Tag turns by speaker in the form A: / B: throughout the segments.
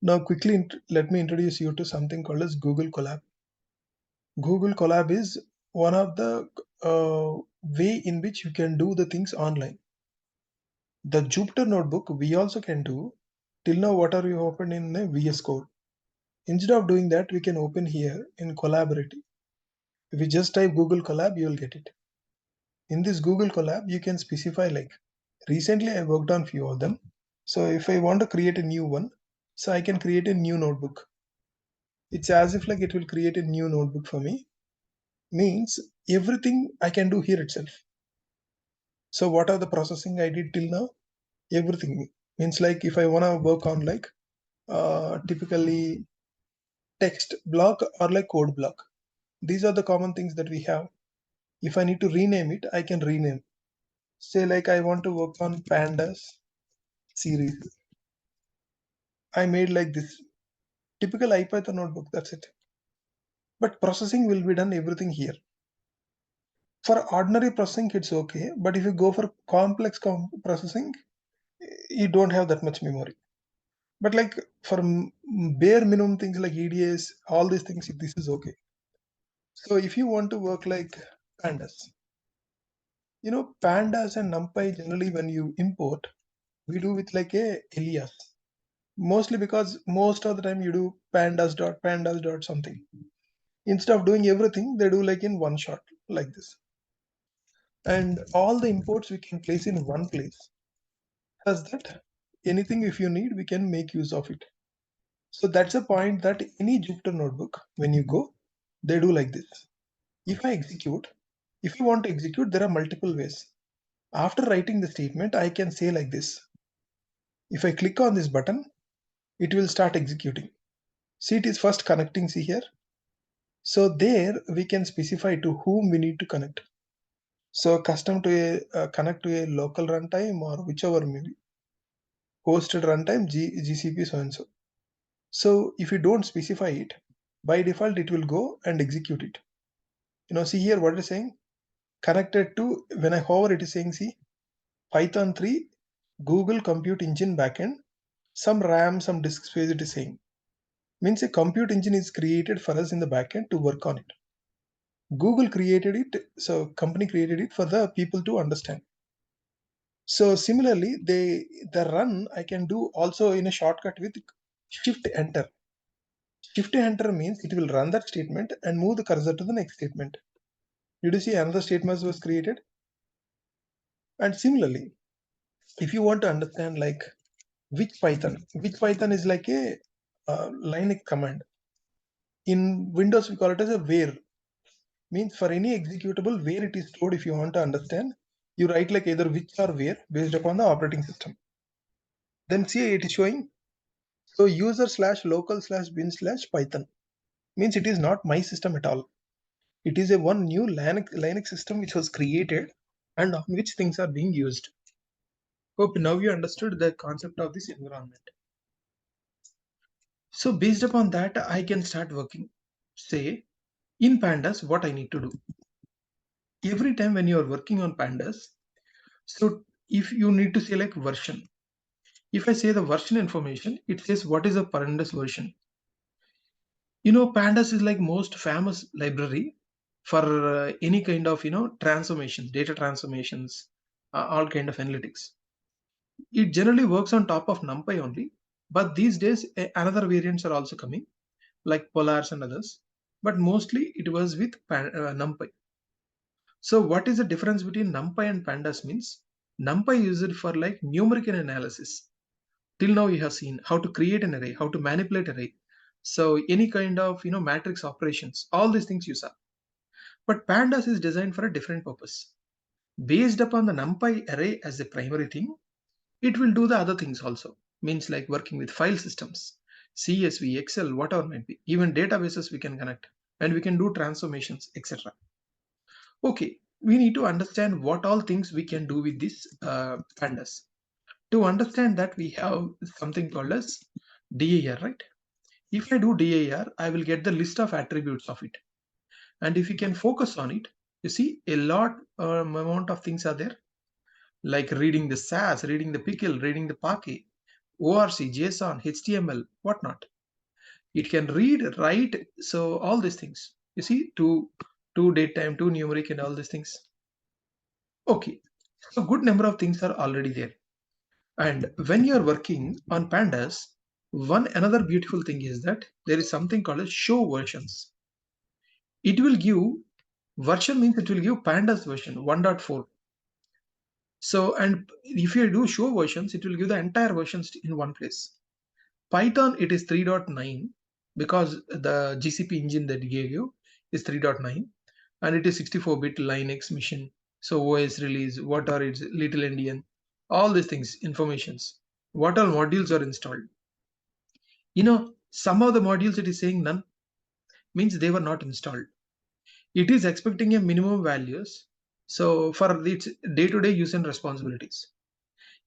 A: Now quickly let me introduce you to something called as Google Colab. Google Colab is one of the way in which you can do the things online. The Jupyter notebook we also can do. Till now what are you open in a VS Code? Instead of doing that, we can open here in Collaborative. If you just type Google Colab, you will get it. In this Google Colab, you can specify like recently I worked on few of them. So if I want to create a new one, so I can create a new notebook. It's as if like it will create a new notebook for me. Means everything I can do here itself. So what are the processing I did till now? Everything means like if I want to work on like typically text block or like code block. These are the common things that we have. If I need to rename it, I can rename. Say like I want to work on Pandas series. I made like this typical IPython notebook. That's it. But processing will be done everything here. For ordinary processing, it's okay. But if you go for complex processing, you don't have that much memory. But like for bare minimum things like EDS, all these things, this is okay. So if you want to work like pandas, pandas and numpy generally when you import, we do with like a alias. Mostly because most of the time you do pandas dot something. Instead of doing everything, they do like in one shot like this. And all the imports we can place in one place. As that anything if you need, we can make use of it. So that's a point that any Jupyter notebook, when you go, they do like this. If I execute, if you want to execute, there are multiple ways. After writing the statement, I can say like this. If I click on this button, it will start executing. See, it is first connecting, see here. So there we can specify to whom we need to connect. So custom to a connect to a local runtime or whichever maybe hosted runtime GCP so and so. So if you don't specify it, by default it will go and execute it. See here what it is saying. Connected to when I hover it is saying see Python 3 Google Compute Engine backend, some RAM, some disk space it is saying. Means a compute engine is created for us in the backend to work on it. Google created it, so company created it for the people to understand. So similarly, the run I can do also in a shortcut with Shift Enter. Shift Enter means it will run that statement and move the cursor to the next statement. Did you see another statement was created? And similarly, if you want to understand like which Python is like a Linux command. In Windows, we call it as a where. Means for any executable where it is stored. If you want to understand, you write like either which or where based upon the operating system. Then see it is showing. So user slash local slash bin slash Python means it is not my system at all. It is a one new Linux system which was created and on which things are being used. Hope now you understood the concept of this environment. So based upon that, I can start working. Say in pandas, what I need to do. Every time when you are working on pandas, so if you need to select version, if I say the version information, it says what is a pandas version. Pandas is like most famous library for any kind of transformations, data transformations, all kind of analytics. It generally works on top of NumPy only, but these days another variants are also coming like Polars and others, but mostly it was with NumPy. So what is the difference between NumPy and Pandas means? NumPy is used for like numerical analysis. Till now you have seen how to create an array, how to manipulate array. So any kind of matrix operations, all these things you saw. But Pandas is designed for a different purpose. Based upon the NumPy array as the primary thing, it will do the other things also. Means like working with file systems, CSV, Excel, whatever might be. Even databases we can connect and we can do transformations, etc. Okay, we need to understand what all things we can do with this pandas. To understand that, we have something called as DAR, right? If I do DAR, I will get the list of attributes of it. And if you can focus on it, you see a lot amount of things are there, like reading the SAS, reading the pickle, reading the parquet. ORC, JSON, HTML, whatnot. It can read, write, so all these things. You see, to date time, to numeric, and all these things. Okay, so good number of things are already there. And when you are working on pandas, one another beautiful thing is that there is something called as show versions. It will give version means it will give pandas version 1.4. So, and if you do show versions, it will give the entire versions in one place. Python, it is 3.9 because the GCP engine that gave you is 3.9 and it is 64-bit Linux machine. So OS release, what are its little endian, all these things, informations, what all modules are installed. Some of the modules it is saying none, means they were not installed. It is expecting a minimum values. So for its day-to-day use and responsibilities,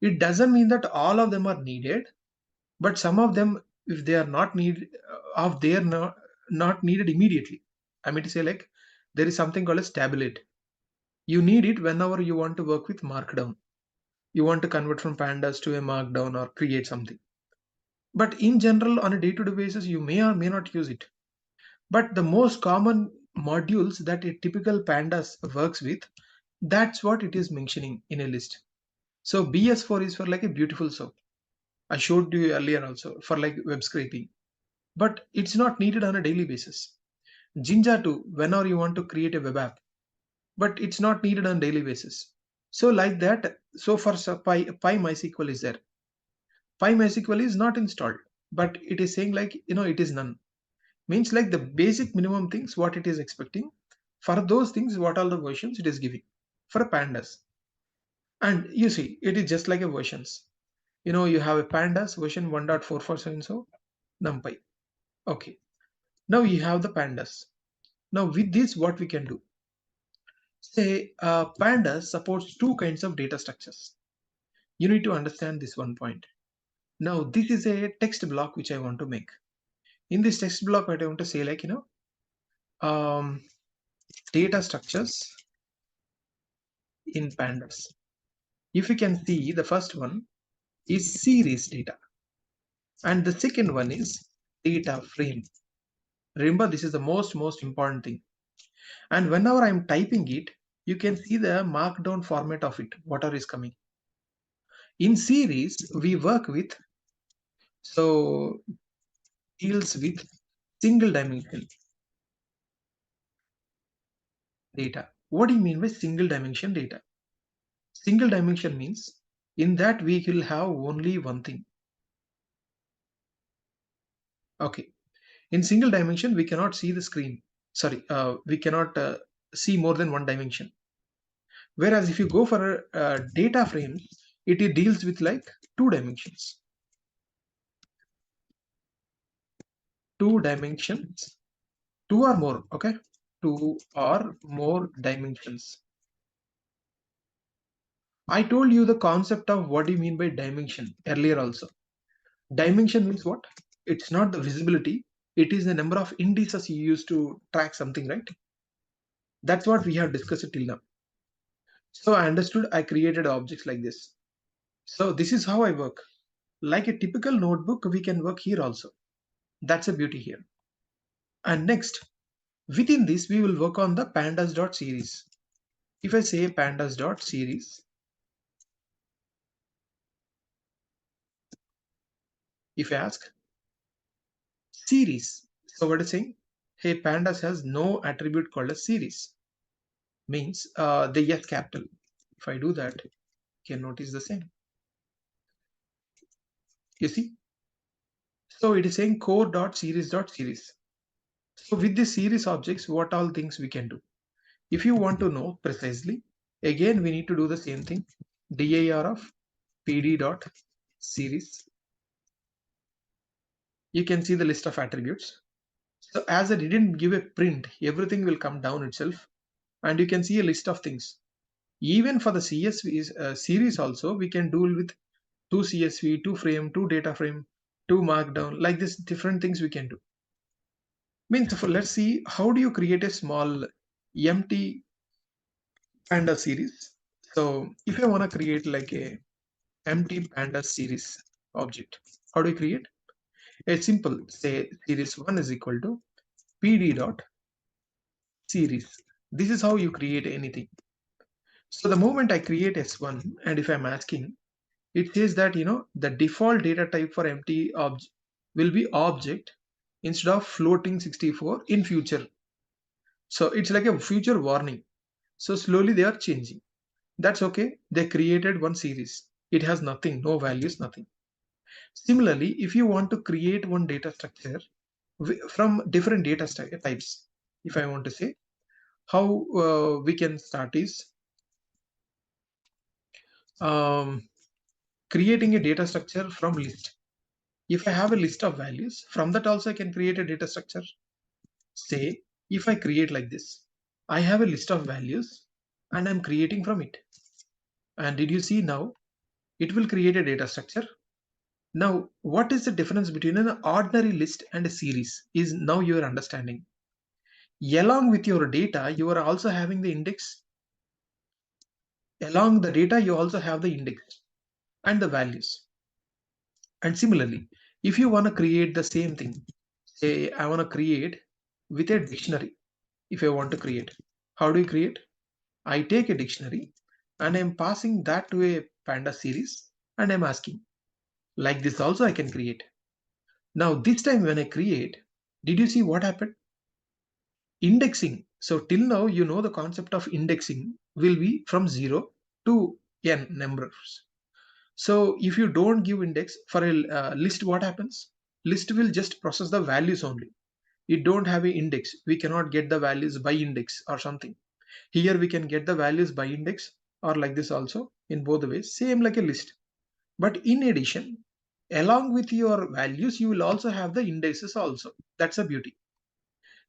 A: it doesn't mean that all of them are needed, but some of them, if they are not needed, of they are not needed immediately. I mean to say, like, there is something called as tabulate. You need it whenever you want to work with markdown. You want to convert from pandas to a markdown or create something. But in general, on a day-to-day basis, you may or may not use it. But the most common modules that a typical pandas works with, that's what it is mentioning in a list. So BS4 is for like a beautiful soap. I showed you earlier also for like web scraping, but it's not needed on a daily basis. Jinja too, whenever you want to create a web app, but it's not needed on a daily basis. So like that, so for PyMySQL is there. PyMySQL is not installed, but it is saying like, it is none. Means like the basic minimum things, what it is expecting. For those things, what are the versions it is giving for a pandas. And you see, it is just like a versions. You have a pandas version 1.4 for so and so, NumPy. Okay. Now you have the pandas. Now with this, what we can do? Say, pandas supports two kinds of data structures. You need to understand this one point. Now this is a text block which I want to make. In this text block, what I want to say, like, um, data structures in pandas. If you can see, the first one is series data, and the second one is data frame. Remember, this is the most important thing. And whenever I'm typing it, you can see the markdown format of it, whatever is coming. In series, we work with, so deals with single dimension data. What do you mean by single dimension data? Single dimension means in that we will have only one thing. Okay. In single dimension, we cannot see the screen. Sorry, we cannot see more than one dimension. Whereas if you go for a data frame, it deals with like two dimensions. Two dimensions, two or more, okay? Two or more dimensions. I told you the concept of what do you mean by dimension earlier also. Dimension means what? It's not the visibility. It is the number of indices you use to track something, right? That's what we have discussed till now. So I understood, I created objects like this. So this is how I work. Like a typical notebook, we can work here also. That's a beauty here. And next, within this, we will work on the pandas.series. If I say pandas.series, if I ask series, so what is saying? Hey, pandas has no attribute called a series. Means the yes capital. If I do that, you can notice the same. You see? So it is saying core.series.series. So with this series objects, what all things we can do? If you want to know precisely, again we need to do the same thing. dir of pd.Series. You can see the list of attributes. So as I didn't give a print, everything will come down itself, and you can see a list of things. Even for the CSV series also, we can do with two CSV, two frame, two data frame, two markdown, like this different things we can do. Means let's see, how do you create a small empty panda series? So if I want to create like a empty panda series, object. How do you create? A simple say series 1 is equal to pd.Series. This is how you create anything. So the moment I create S1, and if I'm asking, it says that the default data type for empty object will be object instead of floating 64 in future. So it's like a future warning. So slowly they are changing. That's okay. They created one series. It has nothing, no values, nothing. Similarly, if you want to create one data structure from different data types, if I want to say, how we can start is um, creating a data structure from list. If I have a list of values, from that also I can create a data structure. Say, if I create like this, I have a list of values and I'm creating from it. And did you see now? It will create a data structure. Now, what is the difference between an ordinary list and a series is now you are understanding. Along with your data, you are also having the index. Along the data, you also have the index and the values. And similarly, if you want to create the same thing, say I want to create with a dictionary. If I want to create, how do you create? I take a dictionary and I'm passing that to a Pandas series and I'm asking, like this also I can create. Now this time when I create, did you see what happened? Indexing. So till now, the concept of indexing will be from 0 to n numbers. So if you don't give index for a list, what happens? List will just process the values only. It don't have a index. We cannot get the values by index or something. Here we can get the values by index or like this also in both the ways, same like a list. But in addition, along with your values, you will also have the indexes also. That's a beauty.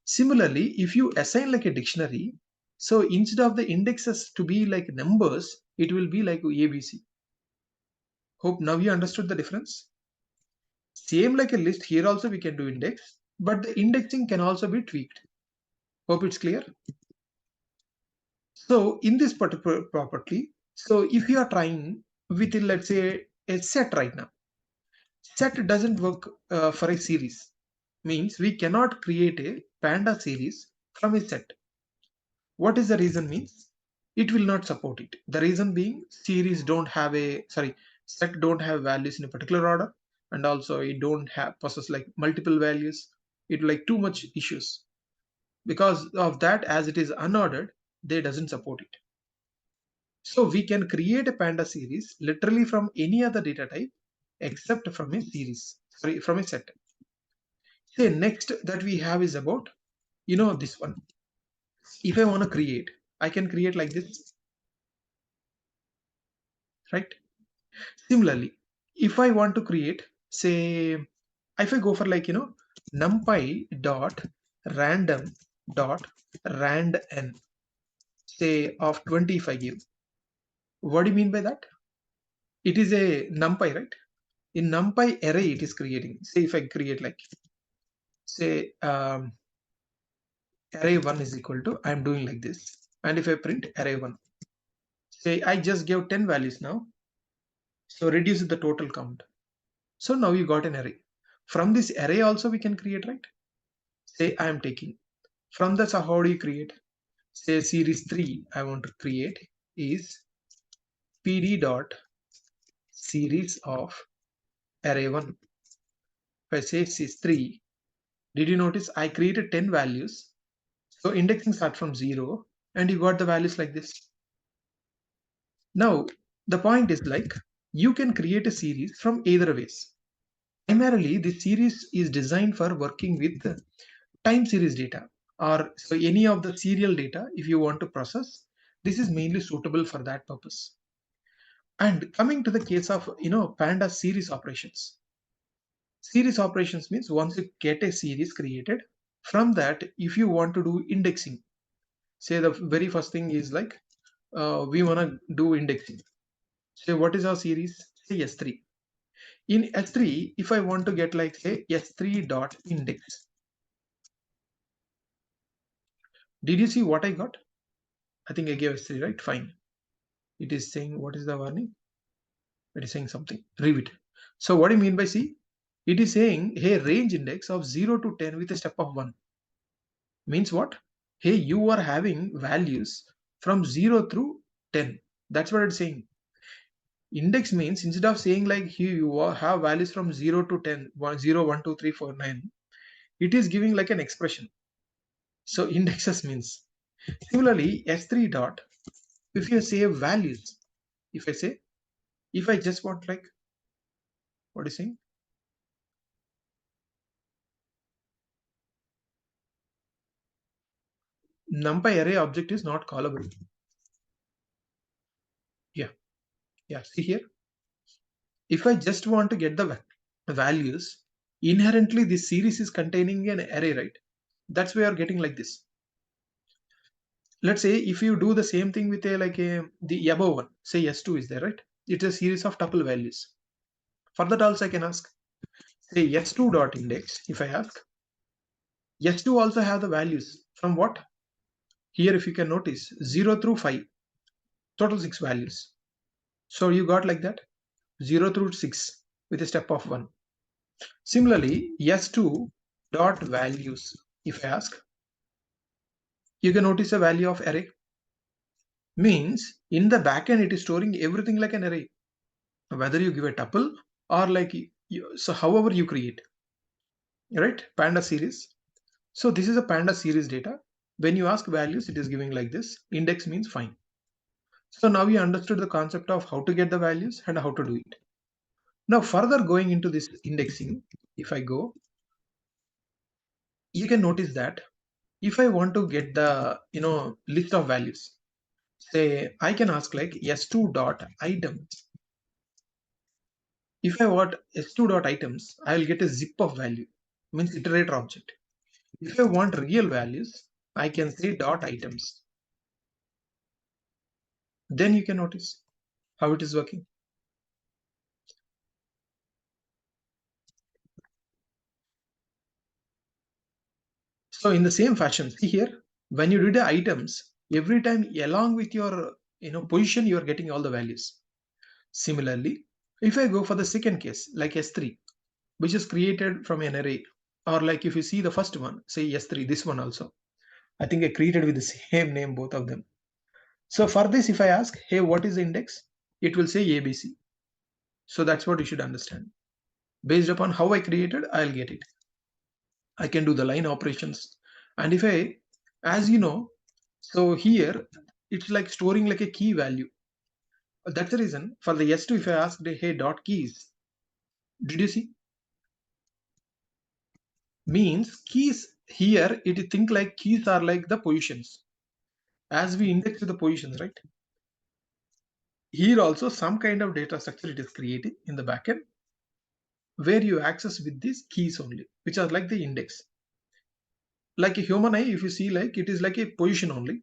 A: Similarly, if you assign like a dictionary, so instead of the indexes to be like numbers, it will be like ABC. Hope now you understood the difference. Same like a list, here also we can do index, but the indexing can also be tweaked. Hope it's clear. So in this particular property, so if you are trying with let's say a set right now, set doesn't work for a series. Means we cannot create a panda series from a set. What is the reason means? It will not support it. The reason being series don't have a set don't have values in a particular order, and also it don't have possess like multiple values. It like too much issues. Because of that, as it is unordered, they doesn't support it. So we can create a panda series literally from any other data type except from a series, from a set. Say next that we have is about, this one. If I want to create, I can create like this, right? Similarly, if I want to create, say, if I go for like, numpy dot random dot rand n, say of 20 if I give, what do you mean by that? It is a numpy, right? In numpy array it is creating. Say if I create like, say array 1 is equal to, I'm doing like this. And if I print array 1, say I just gave 10 values now. So reduce the total count. So now you got an array. From this array also we can create, right? Say I am taking. From this, how do you create? Say series 3 I want to create is pd.Series of array 1. If I say series 3, did you notice I created 10 values? So indexing starts from 0 and you got the values like this. Now, the point is like you can create a series from either ways. Primarily, this series is designed for working with time series data or so any of the serial data if you want to process. This is mainly suitable for that purpose. And coming to the case of Pandas series operations. Series operations means once you get a series created, from that if you want to do indexing, say the very first thing is like we want to do indexing. Say what is our series? Say S3. In S3, if I want to get like say S3 dot index, did you see what I got? I think I gave S3, right? Fine. It is saying what is the warning? It is saying something. Read it. So what do you mean by C? It is saying, hey, range index of 0 to 10 with a step of 1. Means what? Hey, you are having values from 0 through 10. That's what it's saying. Index means instead of saying like here you have values from 0 to 10, 0, 1, 2, 3, 4, 9, it is giving like an expression. So indexes means. Similarly, S3 dot, if you say values, if I just want like, what is saying? NumPy array object is not callable. Yeah, see here. If I just want to get the values, inherently this series is containing an array, right? That's why you're getting like this. Let's say if you do the same thing with the above one, say S2 is there, right? It's a series of tuple values. For that also I can ask, say S2 dot index. If I ask, S2 also have the values from what? Here if you can notice 0 through 5, total 6 values. So you got like that 0 through 6 with a step of 1. Similarly, S2 dot values. If I ask, you can notice a value of array. Means in the backend it is storing everything like an array. Whether you give a tuple or like so however you create, right? Pandas series. So this is a Pandas series data. When you ask values, it is giving like this. Index means fine. So now you understood the concept of how to get the values and how to do it. Now further going into this indexing, if I go, you can notice that if I want to get the list of values, say I can ask like s2 dot items. If I want s2 dot items, I will get a zip of value, means iterator object. If I want real values, I can say dot items. Then you can notice how it is working. So in the same fashion, see here, when you do the items, every time along with your position, you are getting all the values. Similarly, if I go for the second case, like S3, which is created from an array, or like if you see the first one, say S3, this one also. I think I created with the same name, both of them. So for this, if I ask, hey, what is the index? It will say ABC. So that's what you should understand. Based upon how I created, I'll get it. I can do the line operations. And if I, as you know, so here, it's like storing like a key value. That's the reason for the S2, if I ask, hey, dot keys, did you see? Means keys here, it think like keys are like the positions. As we index the positions, right? Here also some kind of data structure it is creating in the backend where you access with these keys only, which are like the index. Like a human eye, if you see like it is like a position only.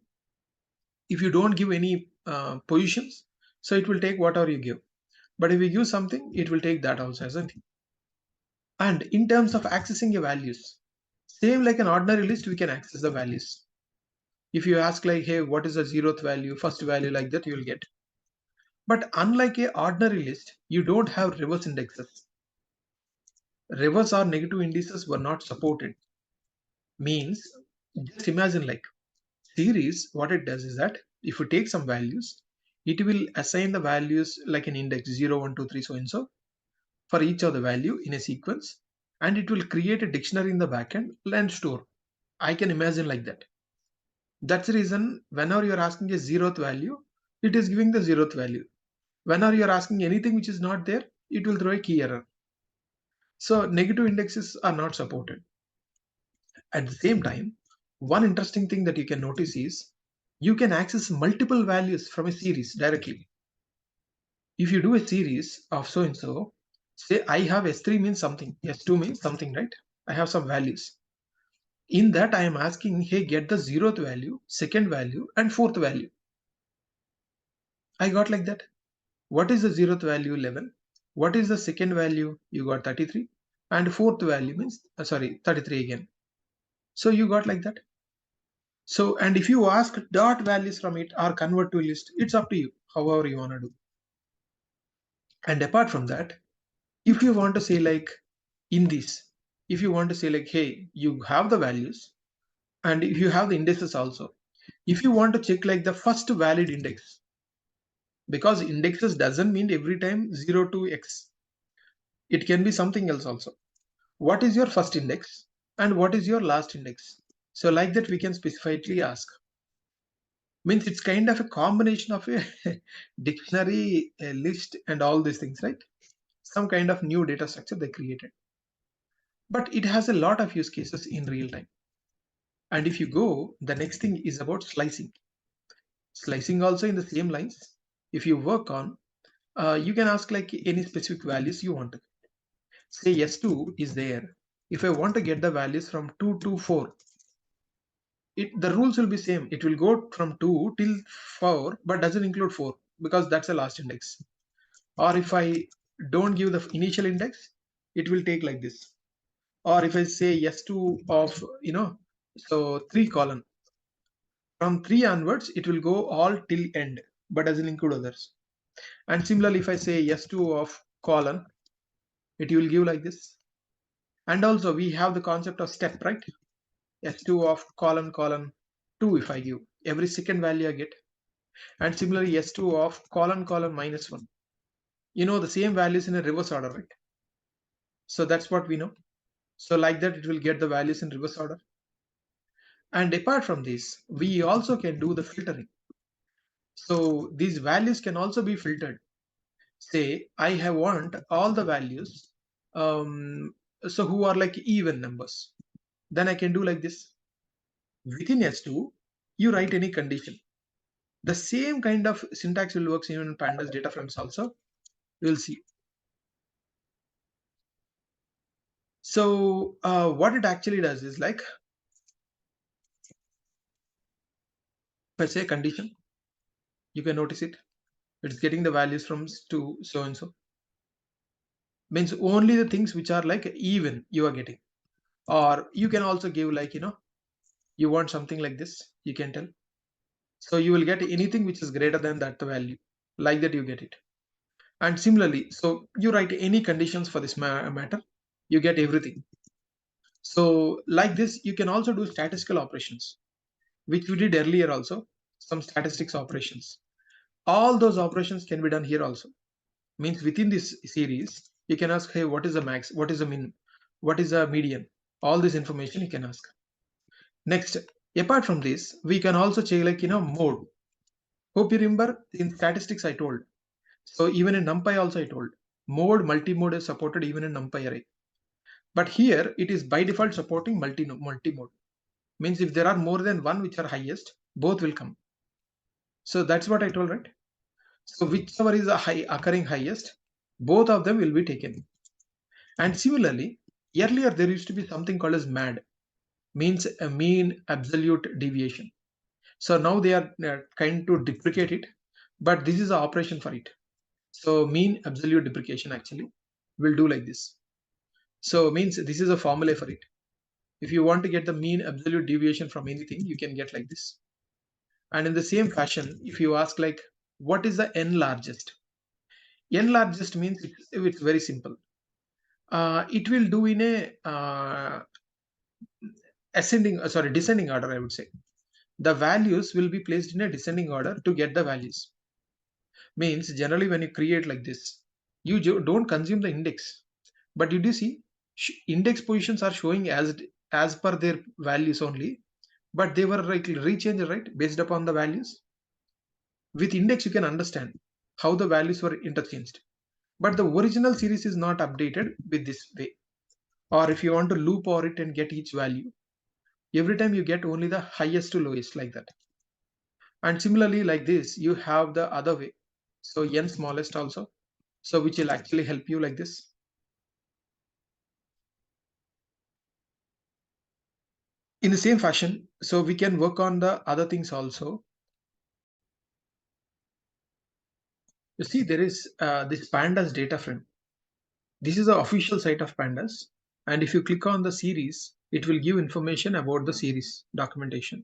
A: If you don't give any positions, so it will take whatever you give. But if you give something, it will take that also as a thing. And in terms of accessing your values, same like an ordinary list, we can access the values. If you ask like, hey, what is the zeroth value, first value, like that, you will get. But unlike a ordinary list, you don't have reverse indexes. Reverse or negative indices were not supported. Means, just imagine like series, what it does is that if you take some values, it will assign the values like an index 0, 1, 2, 3, so and so for each of the value in a sequence, and it will create a dictionary in the backend and store. I can imagine like that. That's the reason whenever you're asking a zeroth value, it is giving the zeroth value. Whenever you're asking anything which is not there, it will throw a key error. So negative indexes are not supported. At the same time, one interesting thing that you can notice is you can access multiple values from a series directly. If you do a series of so and so, say I have S3 means something, S2 means something, right? I have some values. In that, I am asking, hey, get the zeroth value, second value, and fourth value. I got like that. What is the zeroth value? 11. What is the second value? You got 33. And fourth value means, 33 again. So you got like that. So, and if you ask dot values from it or convert to a list, it's up to you, however you want to do. And apart from that, If you want to say like in this, if you want to say like, hey, you have the values and if you have the indices also, if you want to check like the first valid index, because indexes doesn't mean every time 0 to x, it can be something else also. What is your first index and what is your last index? So like that we can specifically ask. Means it's kind of a combination of a dictionary, a list, and all these things, right? Some kind of new data structure they created. But it has a lot of use cases in real time. And if you go, the next thing is about slicing. Slicing also in the same lines. If you work on, you can ask like any specific values you want to. Say S2 is there. If I want to get the values from 2 to 4, the rules will be same. It will go from 2 till 4, but doesn't include 4 because that's the last index. Or if I don't give the initial index, it will take like this. Or if I say S2 of, so 3 colon, from 3 onwards, it will go all till end, but doesn't include others. And similarly, if I say S2 of colon, it will give like this. And also we have the concept of step, right? S2 of colon colon 2 if I give. Every second value I get. And similarly S2 of colon colon minus 1. The same values in a reverse order, right? So that's what we know. So like that, it will get the values in reverse order. And apart from this, we also can do the filtering. So these values can also be filtered. Say I have want all the values, so who are like even numbers. Then I can do like this. Within S2, you write any condition. The same kind of syntax will work even in pandas data frames also. We'll see. So what it actually does is like, if I say condition, you can notice it. It's getting the values from to so and so. Means only the things which are like even you are getting. Or you can also give like, you want something like this, you can tell. So you will get anything which is greater than that value. Like that you get it. And similarly, so you write any conditions for this matter, you get everything. So like this, you can also do statistical operations, which we did earlier also, some statistics operations. All those operations can be done here also. Means within this series, you can ask, hey, what is the max? What is the min? What is the median? All this information you can ask. Next, apart from this, we can also check like, mode. Hope you remember in statistics I told. So even in NumPy also I told. Mode, multi-mode is supported even in NumPy array. But here it is by default supporting multi-mode. Means if there are more than one which are highest, both will come. So that's what I told, right? So whichever is occurring highest, both of them will be taken. And similarly, earlier there used to be something called as MAD, means a mean absolute deviation. So now they are trying to deprecate it, but this is the operation for it. So mean absolute deprecation actually will do like this. So means this is a formula for it. If you want to get the mean absolute deviation from anything, you can get like this. And in the same fashion, if you ask like, what is the n largest? N largest means it's very simple. It will do in a descending order, I would say. The values will be placed in a descending order to get the values. Means generally when you create like this, you don't consume the index, but did you see index positions are showing as per their values only, but they were like rechanged, right, based upon the values. With index you can understand how the values were interchanged, but the original series is not updated with this way. Or if you want to loop over it and get each value, every time you get only the highest to lowest, like that. And similarly like this you have the other way, so n smallest also, so which will actually help you like this. In the same fashion, so we can work on the other things also. You see there is this pandas data frame. This is the official site of pandas, and if you click on the series, it will give information about the series documentation.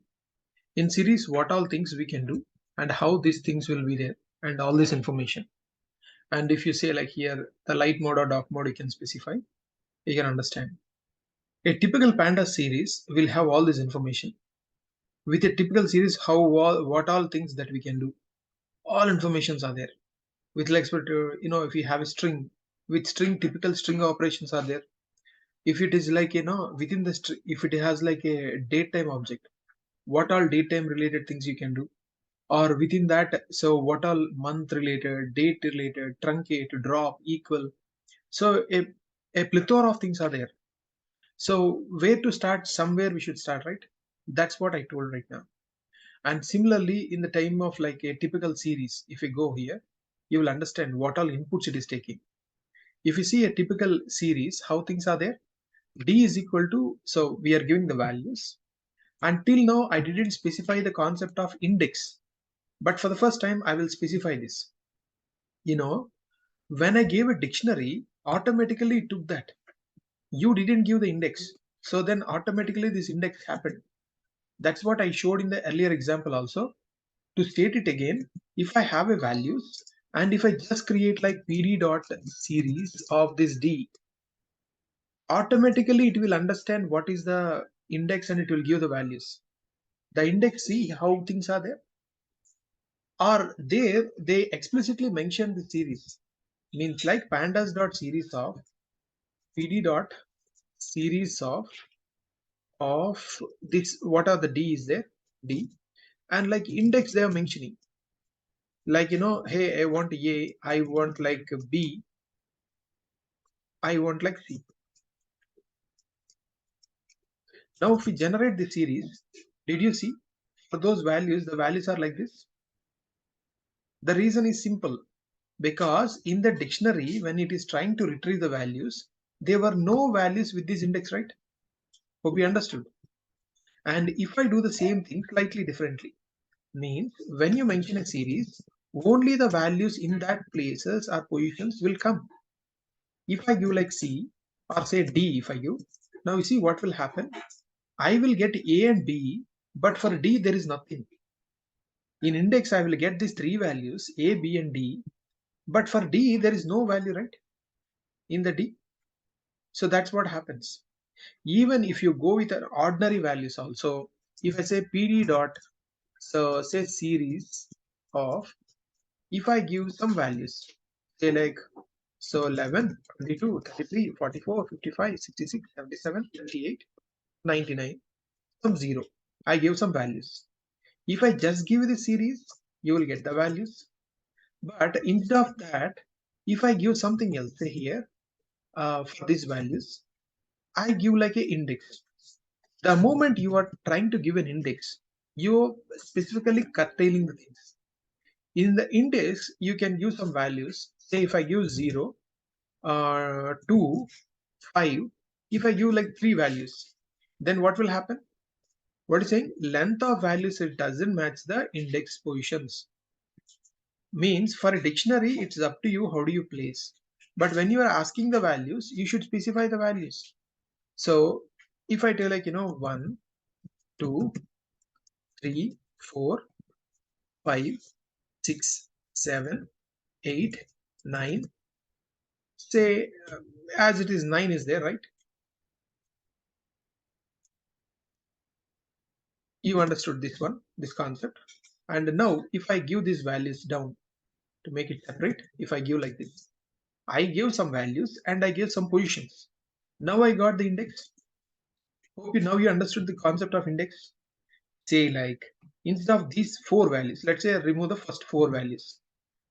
A: In series, what all things we can do and how these things will be there and all this information. And if you say like here, the light mode or dark mode, you can specify, you can understand. A typical Pandas series will have all this information. With a typical series, what all things that we can do, all informations are there. With like, if you have a string, with string, typical string operations are there. If it is like, within the string, if it has like a datetime object, what all datetime related things you can do, or within that, so what all month related, date related, truncate, drop, equal. So a plethora of things are there. So where to start? Somewhere we should start, right? That's what I told right now. And similarly, in the time of like a typical series, if you go here, you will understand what all inputs it is taking. If you see a typical series, how things are there, d is equal to, so we are giving the values. Until now, I didn't specify the concept of index, but for the first time, I will specify this. When I gave a dictionary, automatically it took that. You didn't give the index. So then automatically this index happened. That's what I showed in the earlier example also. To state it again, if I have a values and if I just create like pd.Series of this d, automatically it will understand what is the index and it will give the values. The index, see how things are there. Or there they explicitly mention the series. Means like pandas.series of pd.Series of this, what are the d is there, d, and like index they are mentioning, like hey, I want a, I want like b, I want like c. Now if we generate the series, did you see, for those values the values are like this? The reason is simple, because in the dictionary when it is trying to retrieve the values, there were no values with this index, right? Hope you understood. And if I do the same thing slightly differently, means when you mention a series, only the values in that places or positions will come. If I give like C or say D, if I give, now you see what will happen. I will get A and B, but for D there is nothing. In index I will get these three values A, B and D, but for D there is no value, right, in the D. So that's what happens. Even if you go with an ordinary values also, if I say PD dot, so say series of, if I give some values, say like, so 11, 22, 33, 44, 55, 66, 77, 78, 99, some 0. I give some values. If I just give the series, you will get the values. But instead of that, if I give something else, say here, for these values, I give like a index. The moment you are trying to give an index, you're specifically curtailing the things. In the index, you can give some values. Say if I give 0, 2, 5, if I give like 3 values, then what will happen? What is saying? Length of values, it doesn't match the index positions. Means for a dictionary, it's up to you how do you place. But when you are asking the values, you should specify the values. So if I tell like, 1, 2, 3, 4, 5, 6, 7, 8, 9, say as it is 9 is there, right? You understood this one, this concept. And now if I give these values down to make it separate, if I give like this, I give some values and I give some positions. Now I got the index. Hope you now you understood the concept of index. Say like, instead of these 4 values, let's say I remove the first 4 values.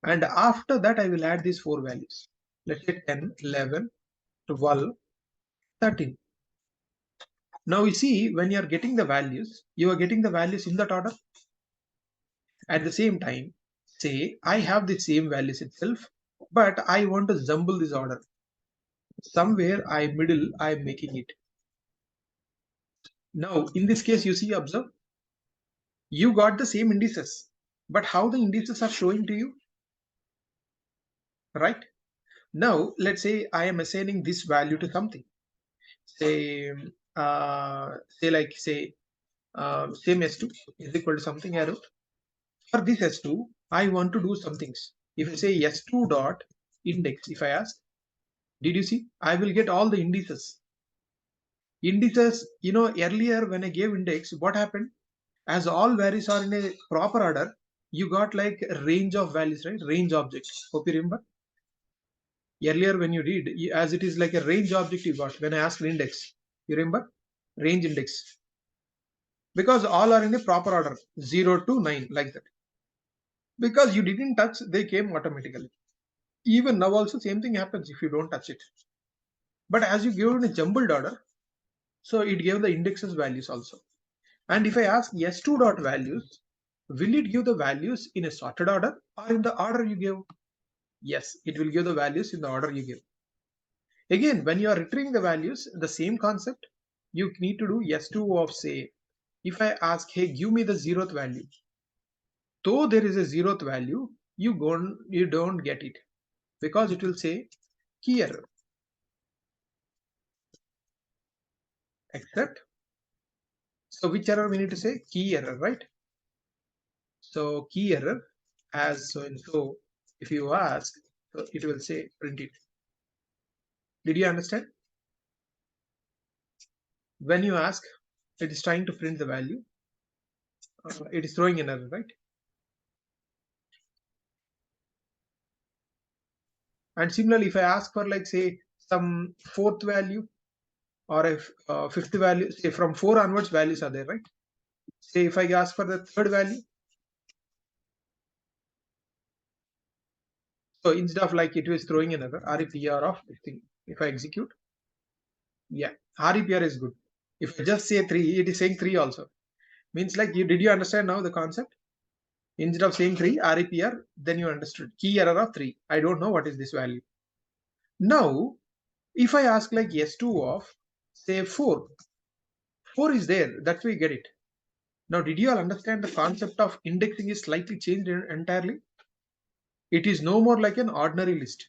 A: And after that I will add these 4 values. Let's say 10, 11, 12, 13. Now you see, when you are getting the values, you are getting the values in that order. At the same time, say I have the same values itself, but I want to jumble this order. Somewhere I middle, I am making it. Now in this case, you see, observe, you got the same indices, but how the indices are showing to you, right? Now let's say I am assigning this value to something. Say say like, say same s2 is equal to something arrow. For this s2, I want to do some things. If I say s2 dot index, if I ask, did you see? I will get all the indices. Indices, earlier when I gave index, what happened? As all values are in a proper order, you got like a range of values, right? Range object. Hope you remember. Earlier when you did, as it is like a range object you got when I asked index. You remember? Range index. Because all are in a proper order, 0 to 9, like that. Because you didn't touch, they came automatically. Even now also same thing happens if you don't touch it. But as you give in a jumbled order, so it gave the indexes values also. And if I ask s2 dot values, will it give the values in a sorted order or in the order you give? Yes, it will give the values in the order you give. Again, when you are retrieving the values, the same concept, you need to do s2 of, say, if I ask, hey, give me the 0th value. Though there is a 0th value, you don't get it because it will say key error. Except, so which error we need to say? Key error, right? So key error as so and so. If you ask, so it will say print it. Did you understand? When you ask, it is trying to print the value. It is throwing an error, right? And similarly, if I ask for like say some fourth value or a fifth value, say from 4 onwards values are there, right? Say if I ask for the third value, so instead of like it was throwing an error, REPR of this thing. If I execute, yeah, REPR is good. If I just say 3, it is saying 3 also. Means like did you understand now the concept? Instead of saying 3, REPR, then you understood. Key error of 3. I don't know what is this value. Now, if I ask like S2 of, say 4, 4 is there. That's why you get it. Now, did you all understand the concept of indexing is slightly changed entirely? It is no more like an ordinary list.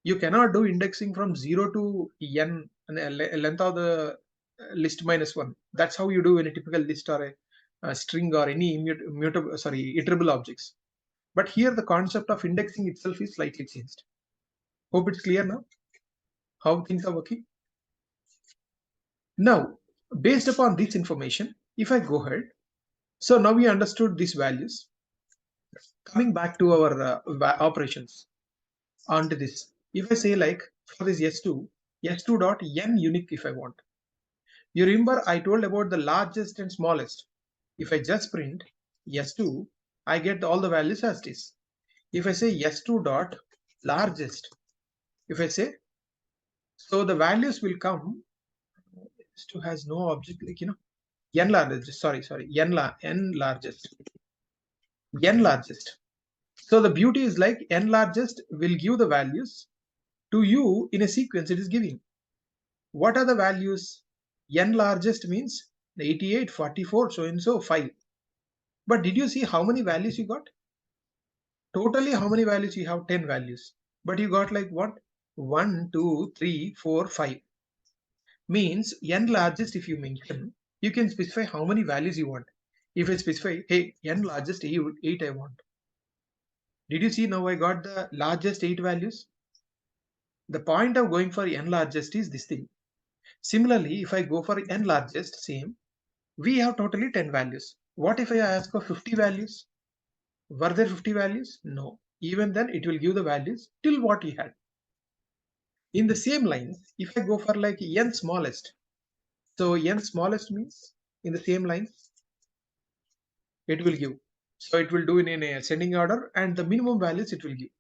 A: You cannot do indexing from 0 to n, length of the list minus 1. That's how you do in a typical list or a string or any mutable, iterable objects. But here the concept of indexing itself is slightly changed. Hope it's clear now how things are working. Now, based upon this information, if I go ahead, so now we understood these values. Coming back to our operations onto this, if I say like for this s2 dot n unique if I want. You remember I told about the largest and smallest. If I just print s2, I get all the values as it is. If I say s2 dot largest, if I say, so the values will come, s2 has no object like, n largest, n largest, n largest. So the beauty is like n largest will give the values to you in a sequence it is giving. What are the values? N largest means 88, 44, so and so 5. But did you see how many values you got? Totally how many values you have? 10 values. But you got like what? 1, 2, 3, 4, 5. Means n largest if you mention, you can specify how many values you want. If I specify, hey, n largest 8 I want. Did you see now I got the largest 8 values? The point of going for n largest is this thing. Similarly, if I go for n largest, same, we have totally 10 values. What if I ask for 50 values? Were there 50 values? No. Even then it will give the values till what we had. In the same lines, if I go for like n smallest, so n smallest means in the same lines, it will give. So it will do in a ascending order and the minimum values it will give.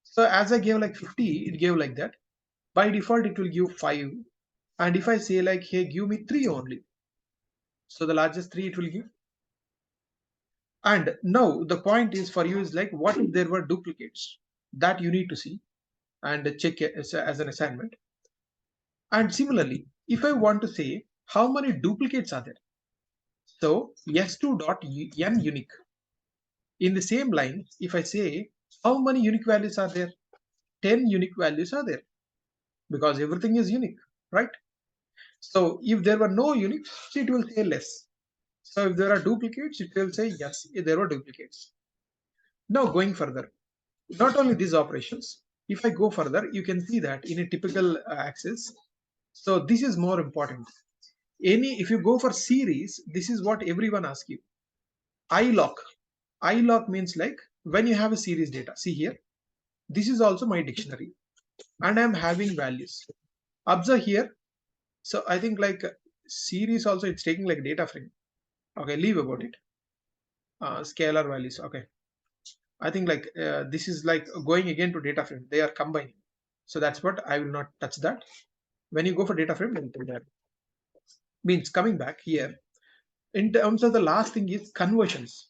A: So as I gave like 50, it gave like that. By default, it will give 5. And if I say like, hey, give me 3 only. So the largest 3 it will give. And now the point is for you is like, what if there were duplicates? That you need to see and check as an assignment. And similarly, if I want to say how many duplicates are there, so s2 dot n unique. In the same line, if I say how many unique values are there, 10 unique values are there because everything is unique, right? So if there were no unique, it will say less. So if there are duplicates, it will say yes, there were duplicates. Now going further, not only these operations, If I go further, you can see that in a typical axis. So this is more important. If you go for series, this is what everyone asks you. iLock. iLock means like when you have a series data. See here, this is also my dictionary, and I'm having values. Observe here. So I think like series also it's taking like data frame. Okay, leave about it. Scalar values. Okay, I think like this is like going again to data frame. They are combining. So that's what I will not touch that. When you go for data frame, then that means coming back here. In terms of the last thing is conversions.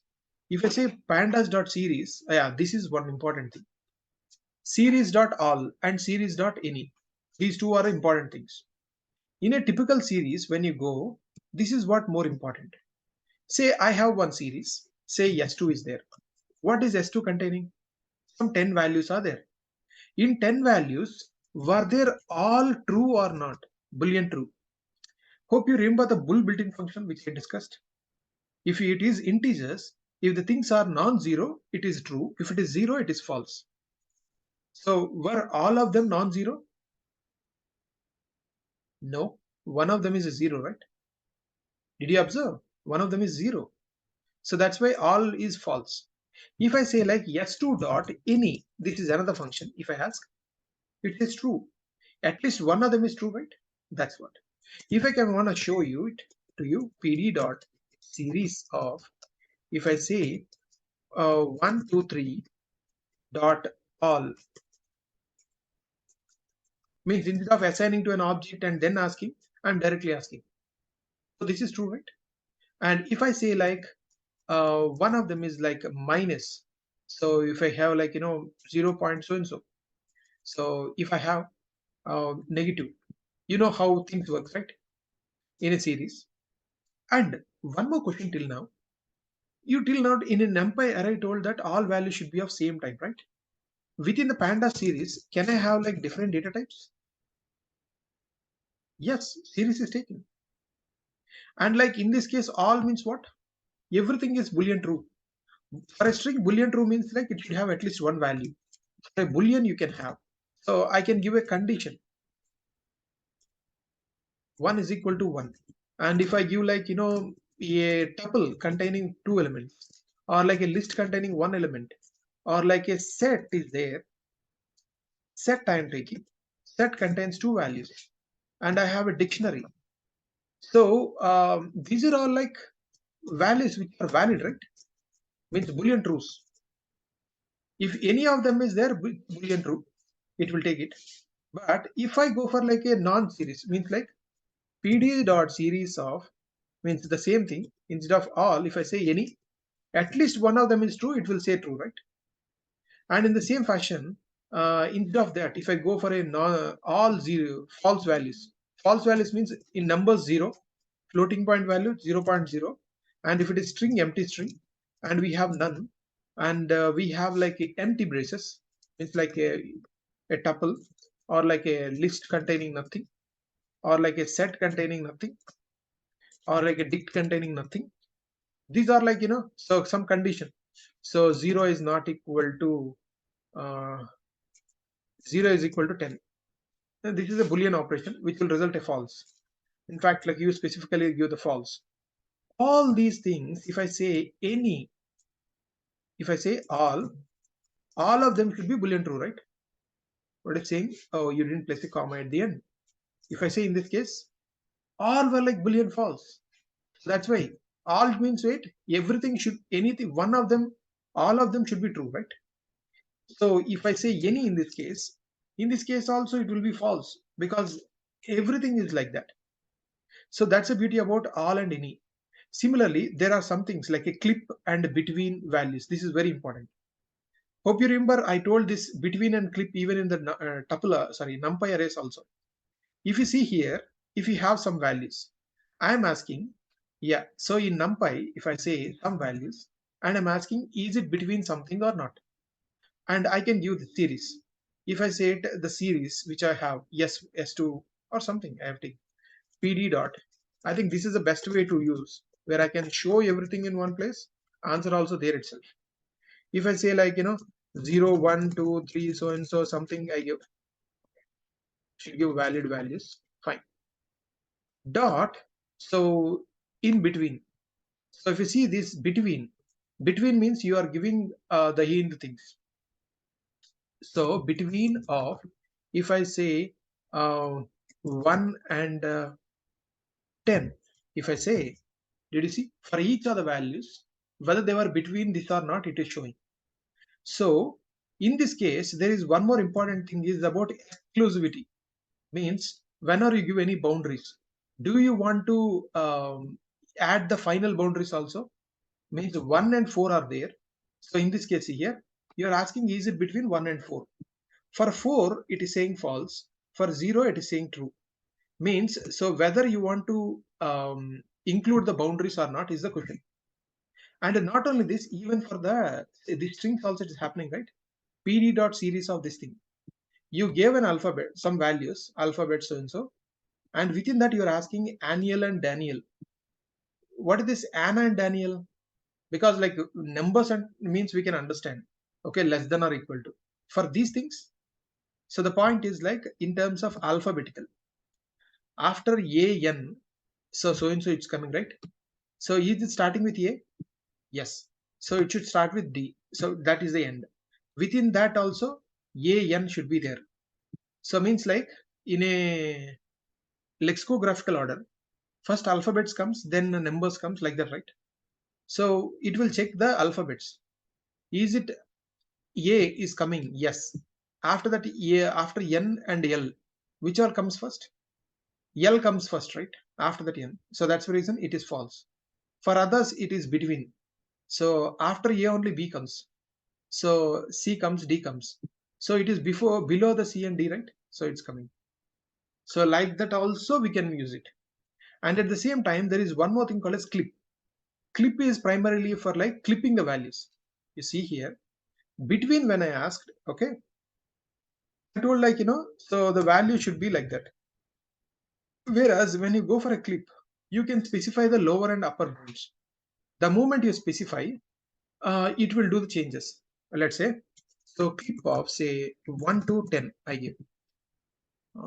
A: If I say pandas.series, yeah, this is one important thing. Series.all and series.any. These two are important things. In a typical series, when you go, this is what more important. Say I have one series, say S2 is there. What is S2 containing? Some 10 values are there. In 10 values, were there all true or not? Boolean true. Hope you remember the bool built-in function which I discussed. If it is integers, if the things are non-zero, it is true. If it is zero, it is false. So were all of them non-zero? No. One of them is a zero, right? Did you observe? One of them is zero. So that's why all is false. If I say like s2 dot any, this is another function. If I ask, it is true. At least one of them is true, right? That's what. If I can want to show you it to you, pd.Series of, if I say 1, 2, 3 dot all, means instead of assigning to an object and then asking, I'm directly asking. So this is true, right? And if I say like one of them is like minus, so if I have like 0 point so and so, so if I have negative, you know how things work, right, in a series. And one more question till now, you till now in a numpy array told that all values should be of same type, right? Within the Pandas series, can I have like different data types? Yes, series is taken. And like in this case, all means what? Everything is boolean true. For a string, boolean true means like it should have at least one value. For a boolean, you can have. So I can give a condition. 1 is equal to 1. And if I give like, a tuple containing two elements, or like a list containing one element, or like a set is there, set I am taking. Set contains two values. And I have a dictionary. So these are all like values which are valid, right? Means boolean truths. If any of them is there, boolean true, it will take it. But if I go for like a non-series, means like pd.Series of, means the same thing. Instead of all, if I say any, at least one of them is true, it will say true, right? And in the same fashion, instead of that, if I go for a all zero false values means in numbers zero, floating point value 0 0.0, and if it is string, empty string, and we have none, and we have like empty braces, it's like a tuple, or like a list containing nothing, or like a set containing nothing, or like a dict containing nothing. These are like so some condition. So 0 is not equal to uh, 0 is equal to 10. And this is a boolean operation which will result a false. In fact, like you specifically give the false. All these things, if I say any, if I say all of them should be boolean true, right? What it's saying, oh, you didn't place a comma at the end. If I say in this case, all were like boolean false. So that's why all means wait, everything should, anything, one of them, all of them should be true, right? So if I say any in this case also it will be false because everything is like that. So that's the beauty about all and any. Similarly, there are some things like a clip and between values. This is very important. Hope you remember I told this between and clip even in the numpy arrays also. If you see here, if you have some values, I am asking, yeah, so in numpy, if I say some values, and I'm asking, is it between something or not? And I can give the series. If I say it, the series which I have, yes, S2 or something, I have taken pd dot. I think this is the best way to use, where I can show everything in one place, answer also there itself. If I say like, 0, 1, 2, 3, so and so something I give, should give valid values. Fine. Dot. So in between. So if you see this between means you are giving the hint things. So between of, if I say 1 and 10, if I say, did you see, for each of the values, whether they were between this or not, it is showing. So in this case, there is one more important thing is about exclusivity. Means whenever you give any boundaries, do you want to add the final boundaries also? Means 1 and 4 are there. So in this case here, you are asking, is it between 1 and 4? For 4, it is saying false. For 0, it is saying true. Means, so whether you want to include the boundaries or not is the question. And not only this, even for the strings also it is happening, right? pd.Series of this thing. You gave an alphabet, some values, alphabet so and so, and within that you are asking Aniel and Daniel. What is this Anna and Daniel? Because like numbers and means we can understand. Okay, less than or equal to. For these things, so the point is like in terms of alphabetical. After an, so and so it's coming, right? So is it starting with a? Yes. So it should start with d. So that is the end. Within that also an should be there. So means like in a lexicographical order, first alphabets comes, then numbers comes, like that, right? So it will check the alphabets. Is it a is coming? Yes. After that a, after n and l, which all comes first? L comes first, right? After that n. So that's the reason it is false. For others, it is between. So after A only B comes. So C comes, D comes. So it is below the C and D, right? So it's coming. So like that also we can use it. And at the same time, there is one more thing called as clip. Clip is primarily for like clipping the values. You see here, between when I asked, okay, I told like, so the value should be like that. Whereas when you go for a clip, you can specify the lower and upper bounds. The moment you specify, it will do the changes. Let's say, so clip of say 1 to 10, I give.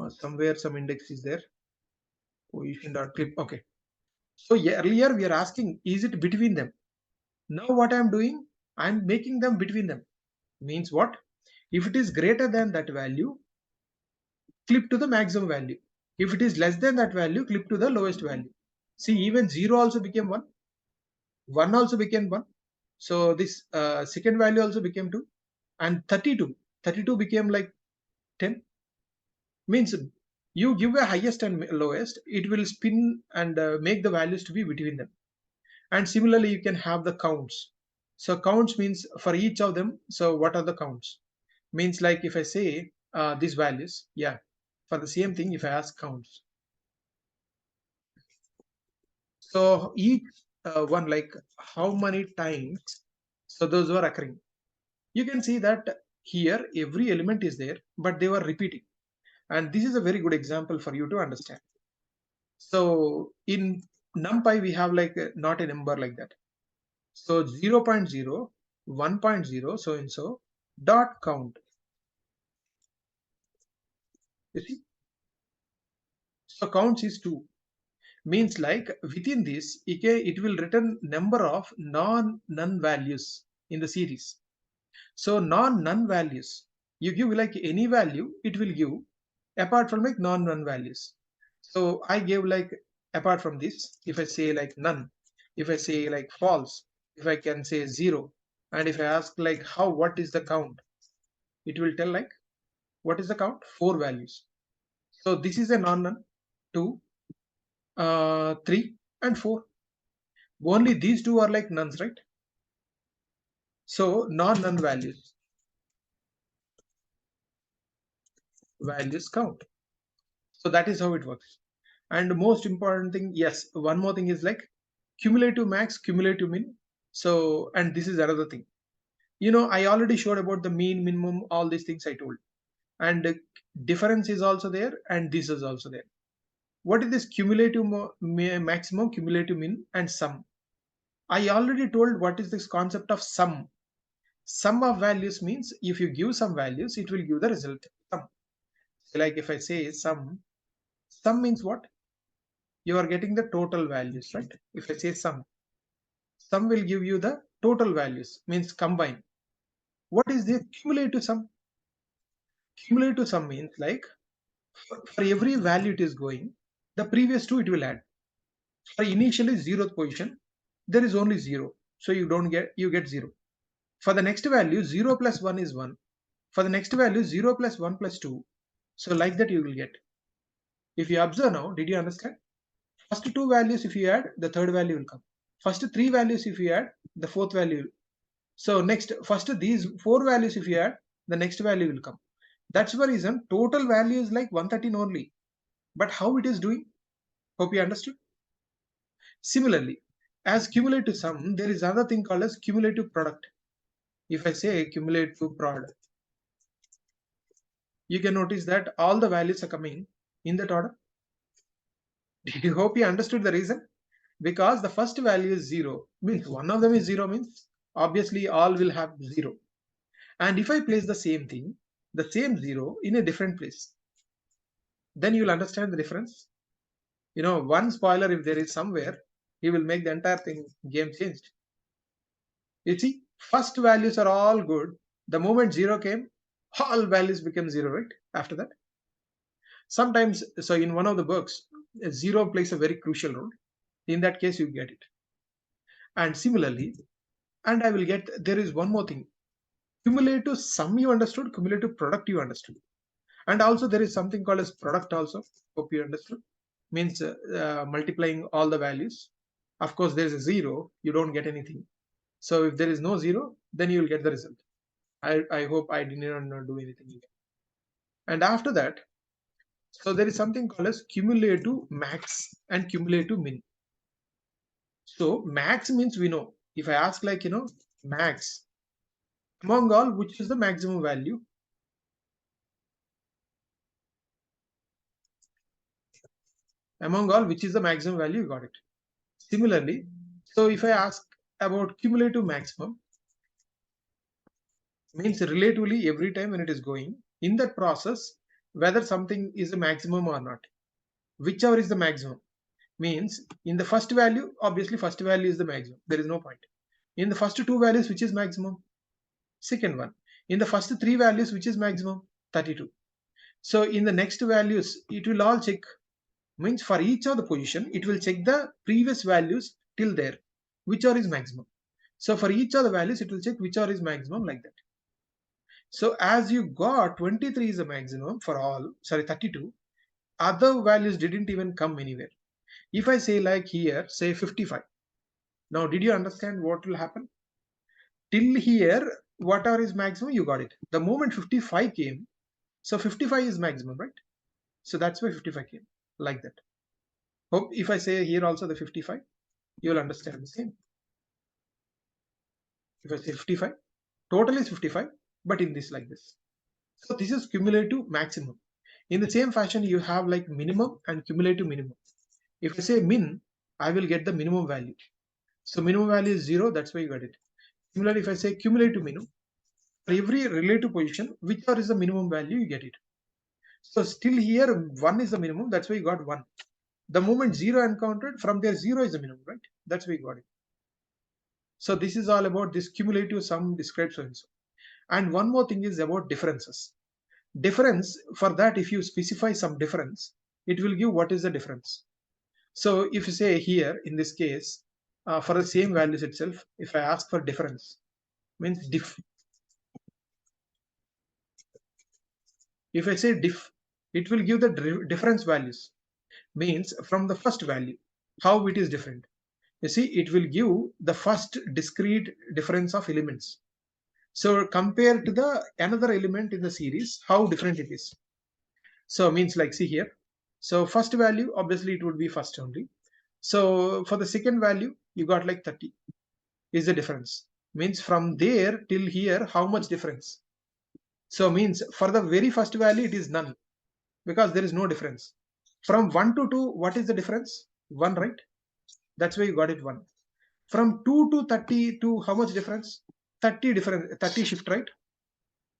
A: Somewhere some index is there. Position dot clip. Okay. So yeah, earlier we are asking, is it between them? Now what I am doing, I am making them between them. Means what? If it is greater than that value, clip to the maximum value. If it is less than that value, clip to the lowest value. See, even 0 also became 1. 1 also became 1. So this second value also became 2. And 32. 32 became like 10. Means you give a highest and lowest, it will spin and make the values to be between them. And similarly, you can have the counts. So counts means for each of them. So what are the counts? Means like if I say these values, yeah, for the same thing, if I ask counts. So each one, like how many times, so those were occurring. You can see that here every element is there, but they were repeating. And this is a very good example for you to understand. So in NumPy, we have like not a number like that. So 0, 0.0, 1.0, so and so, dot count. You see? So counts is 2. Means like within this, it will return number of none values in the series. So none values, you give like any value, it will give apart from like none values. So I gave like apart from this, if I say like none, if I say like false, if I can say 0, and if I ask like what is the count, it will tell like what is the count, 4 values. So this is a none, 2, 3 and 4. Only these two are like nuns, right? So none values count. So that is how it works. And most important thing, yes, one more thing is like cumulative max, cumulative min. So, and this is another thing. I already showed about the mean, minimum, all these things I told. And difference is also there, and this is also there. What is this cumulative maximum, cumulative min, and sum? I already told what is this concept of sum. Sum of values means if you give some values, it will give the result sum. So like if I say sum means what? You are getting the total values, right? If I say sum will give you the total values, means combine. What is the cumulative sum? Cumulative sum means like for every value it is going, the previous two it will add. For initially zeroth position, there is only zero, so you get zero. For the next value, 0 plus 1 is 1. For the next value, 0 plus 1 plus 2. So like that you will get. If you observe now, did you understand? First two values if you add, the third value will come. First three values if you add, the fourth value. So next, first these four values if you add, the next value will come. That's the reason total value is like 113 only. But how it is doing? Hope you understood. Similarly, as cumulative sum, there is another thing called as cumulative product. If I say cumulative product, you can notice that all the values are coming in that order. Did you hope you understood the reason? Because the first value is 0, means one of them is 0, means obviously all will have 0. And if I place the same thing, the same 0 in a different place, then you will understand the difference. You know, one spoiler, if there is somewhere, he will make the entire thing game changed. You see, first values are all good. The moment 0 came, all values became 0, right? After that. Sometimes, so in one of the books, 0 plays a very crucial role. In that case, you get it. And similarly, and I will get, there is one more thing. Cumulative sum you understood, cumulative product you understood. And also there is something called as product also. Hope you understood. Means multiplying all the values. Of course, there is a 0, you don't get anything. So if there is no 0, then you will get the result. I hope I did not do anything again. And after that, so there is something called as cumulative max and cumulative min. So max means we know. If I ask like, max, among all, which is the maximum value? Among all, which is the maximum value? You got it. Similarly, so if I ask about cumulative maximum, means relatively every time when it is going, in that process, whether something is a maximum or not, whichever is the maximum, means in the first value, obviously first value is the maximum. There is no point. In the first two values, which is maximum? Second one. In the first three values, which is maximum? 32. So in the next values, it will all check. Means for each of the position, it will check the previous values till there, whichever is maximum. So for each of the values, it will check whichever is maximum, like that. So as you got 23 is the maximum for all, sorry, 32, other values didn't even come anywhere. If I say like here, say 55. Now, did you understand what will happen? Till here, whatever is maximum, you got it. The moment 55 came, so 55 is maximum, right? So that's why 55 came, like that. Hope if I say here also the 55, you will understand the same. If I say 55, total is 55, but in this like this. So this is cumulative maximum. In the same fashion, you have like minimum and cumulative minimum. If I say min, I will get the minimum value. So minimum value is 0, that's why you got it. Similarly, if I say cumulative minimum, for every relative position, whichever is the minimum value, you get it. So still here, 1 is the minimum, that's why you got 1. The moment 0 encountered, from there 0 is the minimum, right? That's why you got it. So this is all about this cumulative sum describes so and so. And one more thing is about differences. Difference, for that if you specify some difference, it will give what is the difference. So if you say here in this case, for the same values itself, if I ask for difference, means diff. If I say diff, it will give the difference values, means from the first value, how it is different. You see, it will give the first discrete difference of elements. So compared to the another element in the series, how different it is. So means like see here. So first value, obviously it would be first only. So for the second value, you got like 30 is the difference. Means from there till here, how much difference? So means for the very first value, it is none because there is no difference. From 1 to 2, what is the difference? 1, right? That's why you got it 1. From 2 to 32, how much difference? 30 shift, right?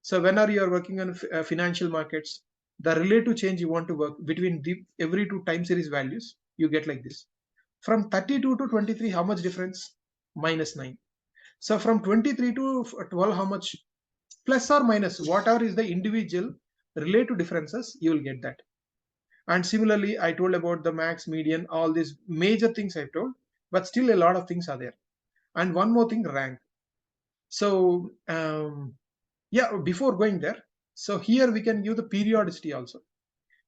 A: So whenever you are working on financial markets, the relative change you want to work between every two time series values, you get like this. From 32 to 23, how much difference? -9. So from 23 to 12, how much? Plus or minus, whatever is the individual relative differences, you will get that. And similarly, I told about the max, median, all these major things I've told, but still a lot of things are there. And one more thing, rank. So yeah, before going there, so here we can give the periodicity also.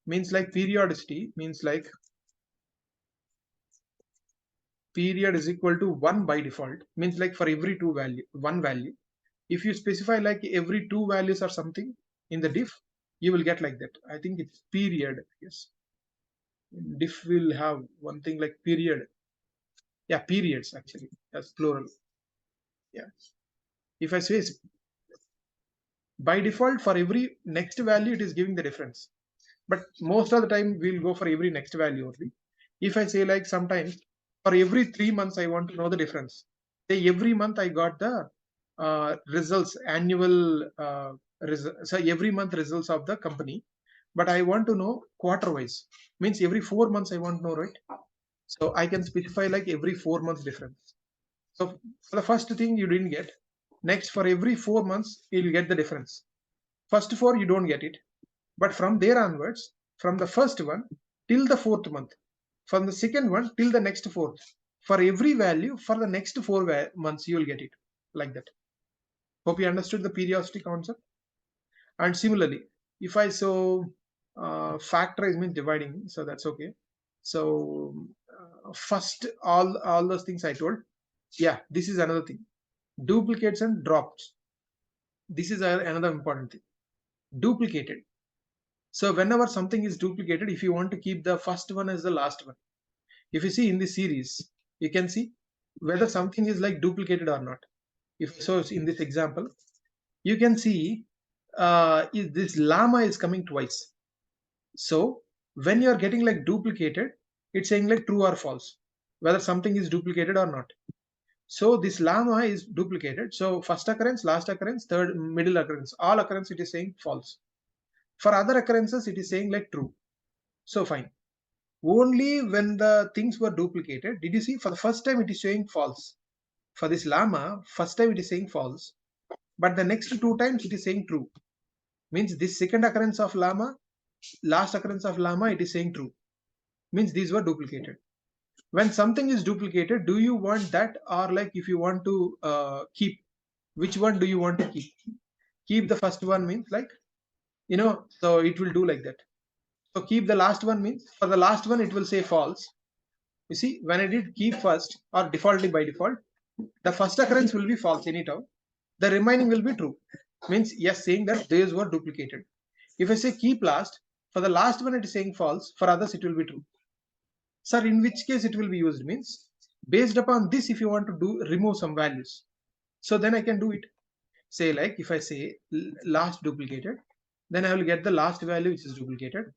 A: Means like periodicity means like period is equal to 1 by default. Means like for every one value. If you specify like every two values or something in the diff, you will get like that. I think it's period. Yes, diff will have one thing like period. Yeah, periods actually. That's plural. Yeah. If I say by default for every next value, it is giving the difference. But most of the time we'll go for every next value only. If I say like sometimes for every 3 months I want to know the difference. Say every month I got the results, annual so every month results of the company, but I want to know quarter wise. Means every 4 months I want to know, right? So I can specify like every 4 months difference. So for the first thing you didn't get. Next, for every 4 months, you'll get the difference. First four, you don't get it. But from there onwards, from the first one till the fourth month, from the second one till the next fourth, for every value, for the next 4 months, you will get it like that. Hope you understood the periodicity concept. And similarly, if I so factorize means dividing, so that's okay. So first, all those things I told. Yeah, this is another thing. Duplicates and drops. This is another important thing. Duplicated. So whenever something is duplicated, if you want to keep the first one as the last one, if you see in this series, you can see whether something is like duplicated or not. If so, in this example, you can see this llama is coming twice. So when you are getting like duplicated, it's saying like true or false, whether something is duplicated or not. So this llama is duplicated. So first occurrence, last occurrence, third, middle occurrence, all occurrence it is saying false. For other occurrences, it is saying like true. So fine. Only when the things were duplicated, did you see for the first time it is saying false. For this llama, first time it is saying false. But the next two times it is saying true. Means this second occurrence of llama, last occurrence of llama, it is saying true. Means these were duplicated. When something is duplicated, do you want that, or like if you want to keep, which one do you want to keep? Keep the first one means like, so it will do like that. So keep the last one means for the last one it will say false. You see, when I did keep first or defaultly by default, the first occurrence will be false anyhow. The remaining will be true. Means yes, saying that those were duplicated. If I say keep last, for the last one it is saying false, for others it will be true. Sir, in which case it will be used means based upon this, if you want to do remove some values, so then I can do it. Say like if I say last duplicated, then I will get the last value which is duplicated.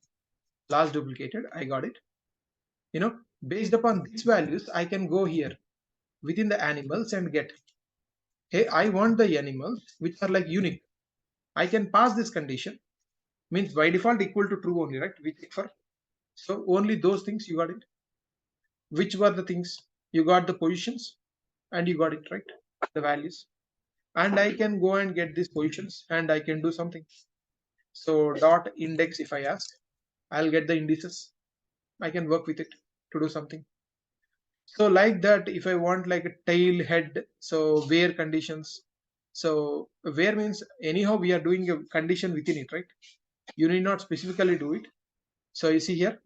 A: Last duplicated, I got it. Based upon these values, I can go here within the animals and get, hey, I want the animals which are like unique. I can pass this condition, means by default equal to true only, right? We check for, so only those things you got it. Which were the things? You got the positions and you got it, right? The values. And I can go and get these positions and I can do something. So dot index, if I ask, I'll get the indices. I can work with it to do something. So like that, if I want like a tail, head, so where conditions. So where means anyhow we are doing a condition within it, right? You need not specifically do it. So you see here.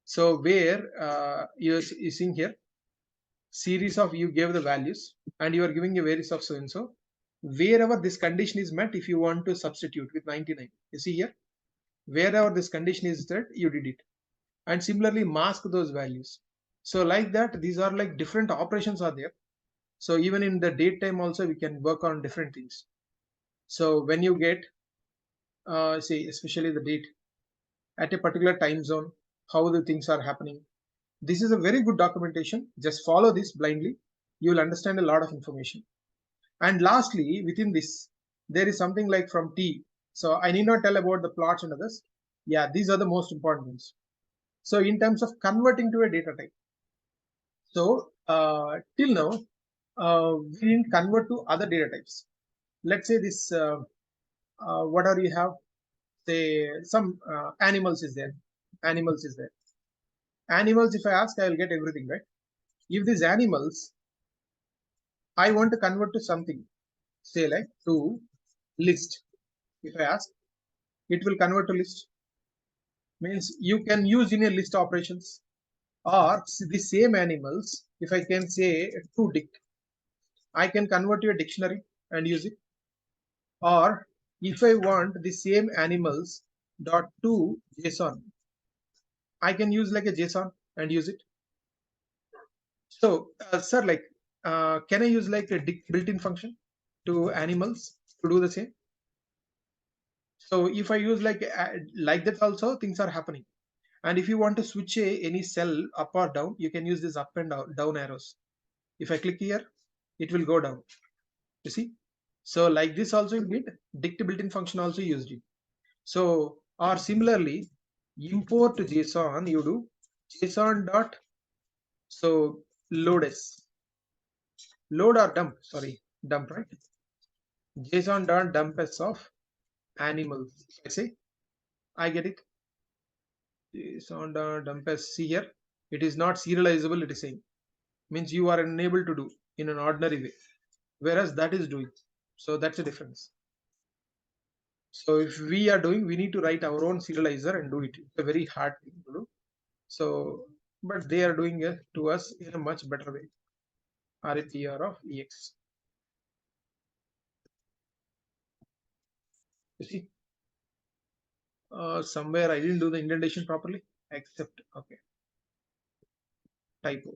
A: So where you seeing here, series of you gave the values and you are giving a varies of so and so. Wherever this condition is met, if you want to substitute with 99, you see here, wherever this condition is that you did it, and similarly mask those values. So like that, these are like different operations are there. So even in the date time also we can work on different things. So when you get say especially the date at a particular time zone, how the things are happening, this is a very good documentation. Just follow this blindly, you will understand a lot of information. And lastly, within this, there is something like from T. So I need not tell about the plots and others. Yeah, these are the most important ones. So in terms of converting to a data type, so till now, we didn't convert to other data types. Let's say this, whatever you have, say some animals is there. Animals is there. Animals, if I ask, I will get everything, right? If these animals, I want to convert to something, say like to list. If I ask, it will convert to list. Means you can use in a list operations, or the same animals. If I can say to dict, I can convert to a dictionary and use it. Or if I want the same animals dot to JSON, I can use like a JSON and use it. So, sir, like, can I use like a built-in function to animals to do the same? So if I use like that also, things are happening. And if you want to switch any cell up or down, you can use this up and down arrows. If I click here, it will go down. You see? So like this also you did, dict built-in function also used it. So, or similarly, import JSON, you do JSON dot, so load s, load or dump, sorry, dump, right? JSON dot dump s of animals. I say, I get it. JSON dot dump s, see here, it is not serializable, it is saying. Means you are unable to do in an ordinary way, whereas that is doing. So that's the difference. So if we are doing, we need to write our own serializer and do it. It's a very hard thing to do. So, but they are doing it to us in a much better way. RAPR of EX. You see, somewhere I didn't do the indentation properly, except, okay, typo.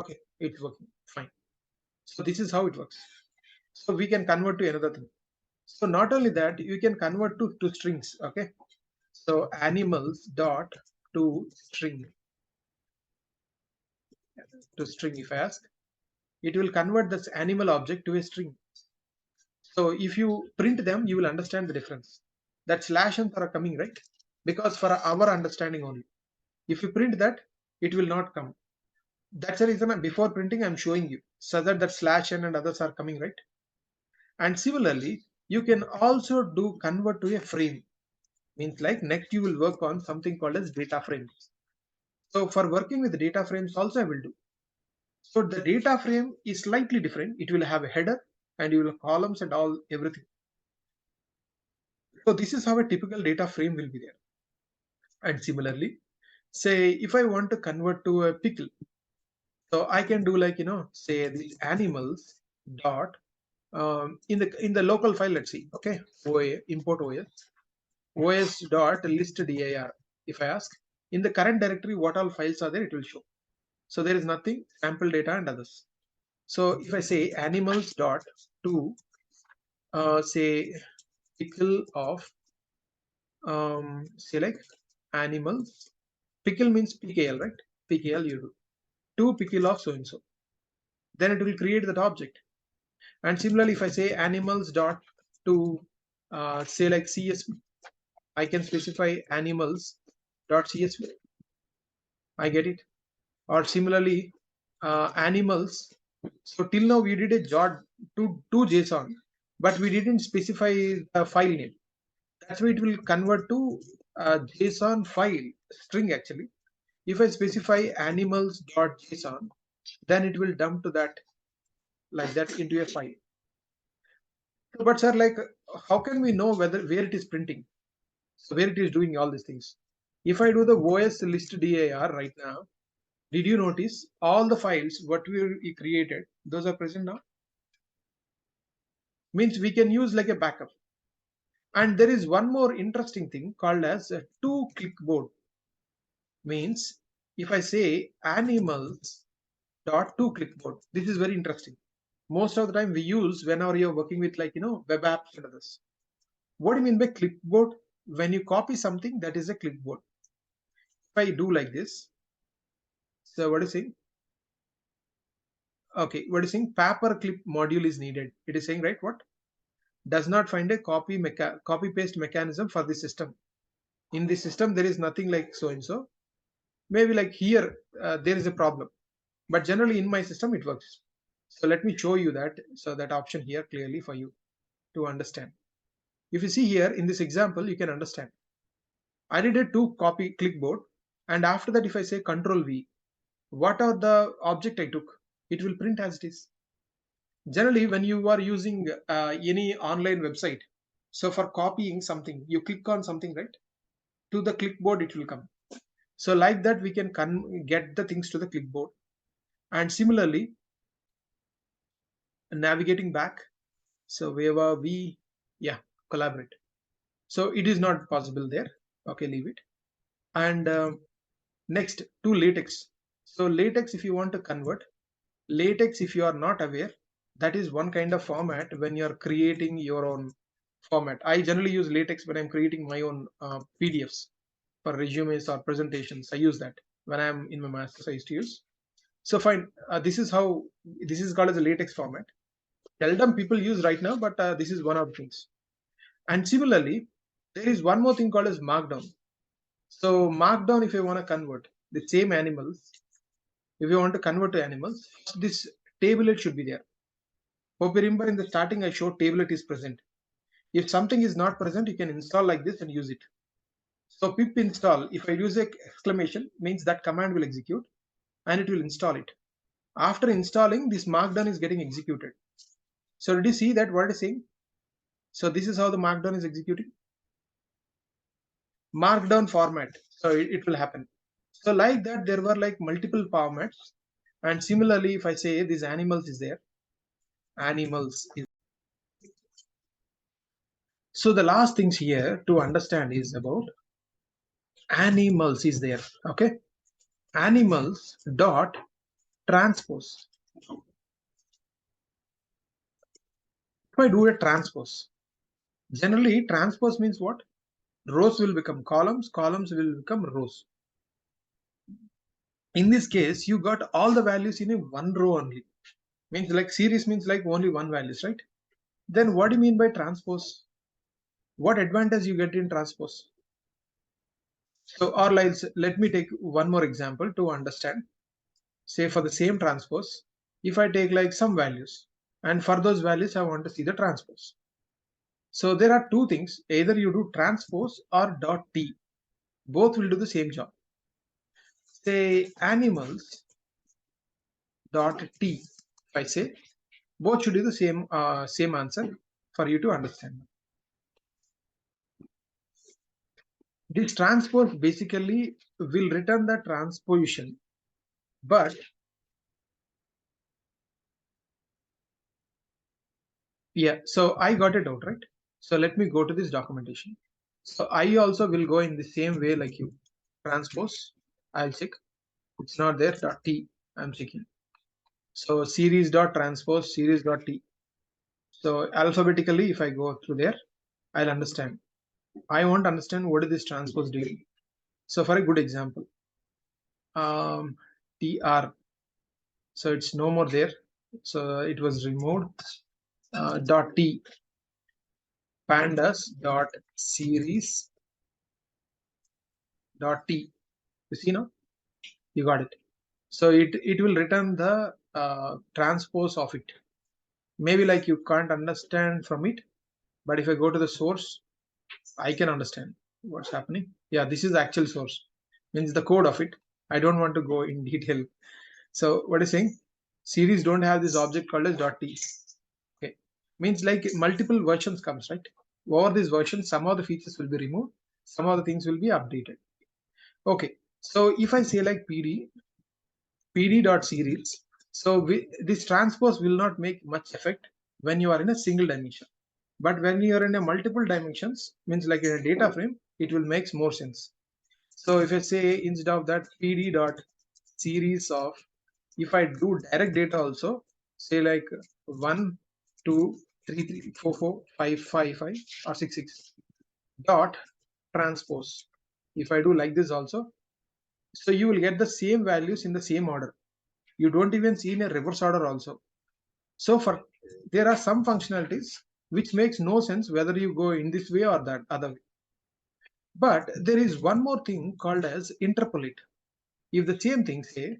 A: Okay, it's working fine. So this is how it works. So we can convert to another thing. So not only that, you can convert to strings. Okay. So animals dot to string, if I ask, it will convert this animal object to a string. So if you print them, you will understand the difference. That slash and are coming, right? Because for our understanding only. If you print that, it will not come. That's the reason before printing I'm showing you, so that slash n and others are coming, right? And similarly, you can also do convert to a frame. Means like next you will work on something called as data frames. So for working with data frames also I will do. So the data frame is slightly different. It will have a header and you will have columns and all everything. So this is how a typical data frame will be there. And similarly, say if I want to convert to a pickle, so I can do like, say these animals dot in the local file, let's see, okay, OA, import os dot list dir. If I ask in the current directory what all files are there, it will show. So there is nothing, sample data and others. So if I say animals dot to say pickle of say like animals, pickle means pkl, right? Pkl you do to pickle of so and so, then it will create that object. And similarly, if I say animals dot to say like csv, I can specify animals dot csv, I get it. Or similarly, animals. So till now we did a jot to JSON, but we didn't specify the file name. That's why it will convert to JSON file string actually. If I specify animals.json, then it will dump to that like that into a file. But sir, like, how can we know where it is printing? So where it is doing all these things? If I do the OS list dir right now, did you notice all the files what we created? Those are present now. Means we can use like a backup. And there is one more interesting thing called as a to clipboard. Means if I say animals dot to clipboard, this is very interesting. Most of the time we use whenever you're working with like web apps and others. What do you mean by clipboard? When you copy something, that is a clipboard. If I do like this, so what is it? Okay, what is saying? Paper clip module is needed. It is saying, right, what? Does not find a copy paste mechanism for the system. In the system, there is nothing like so and so. Maybe like here, there is a problem. But generally in my system, it works. So let me show you that. So that option here clearly for you to understand. If you see here in this example, you can understand. I did a two copy clipboard. And after that, if I say Control V, what are the object I took? It will print as it is. Generally, when you are using any online website, so for copying something, you click on something, right? To the clipboard, it will come. So like that, we can get the things to the clipboard. And similarly, navigating back. So wherever we, yeah, collaborate. So it is not possible there. Okay, leave it. And next to latex. So latex, if you want to convert, latex, if you are not aware, that is one kind of format when you're creating your own format. I generally use latex when I'm creating my own PDFs for resumes or presentations. I use that when I'm in my master's. I used to use. So fine. This is how this is called as a latex format. Seldom people use right now, but this is one of the things. And similarly, there is one more thing called as markdown. So markdown, if you want to convert the same animals, if you want to convert to animals, this tablet should be there. Hope you remember in the starting I showed tablet is present. If something is not present, you can install like this and use it. So pip install, if I use a exclamation, means that command will execute and it will install it. After installing, this markdown is getting executed. So did you see that what it is saying? So this is how the markdown is executing. Markdown format. So it will happen. So like that, there were like multiple formats. And similarly, if I say these animals is there, animals is. So the last things here to understand is about animals is there. Okay. Animals dot transpose. If I do a transpose, generally transpose means what? Rows will become columns, columns will become rows. In this case, you got all the values in a one row only. Means like series means like only one values, right? Then what do you mean by transpose? What advantage you get in transpose? So or like, let me take one more example to understand. Say for the same transpose, if I take like some values and for those values I want to see the transpose. So there are two things, either you do transpose or dot t. Both will do the same job. Say animals dot t. If I say both should do the same answer for you to understand. This transpose basically will return the transposition, but yeah, so I got it out, right? So let me go to this documentation. So I also will go in the same way like you. Transpose, I'll check. It's not there, dot T, I'm checking. So series dot transpose, series dot T. So alphabetically, if I go through there, I'll understand. I want to understand what is this transpose doing. So for a good example, TR. So it's no more there. So it was removed. Dot T, pandas dot series dot T. You see now? You got it. So it will return the transpose of it. Maybe like you can't understand from it, but if I go to the source, I can understand what's happening. Yeah, this is the actual source, means the code of it. I don't want to go in detail. So what is saying? Series don't have this object called as .t. Okay, means like multiple versions comes, right? Over this version, some of the features will be removed, some of the things will be updated. Okay, so if I say like pd.Series, so this transpose will not make much effect when you are in a single dimension. But when you are in a multiple dimensions, means like in a data frame, it will make more sense. So if I say instead of that pd.Series of, if I do direct data also, say like 1, 2, 3, 3, 4, 4, 5, 5, 5, or 6, 6 dot transpose. If I do like this also, so you will get the same values in the same order. You don't even see in a reverse order also. So there are some functionalities which makes no sense whether you go in this way or that other way. But there is one more thing called as interpolate. If the same thing, say,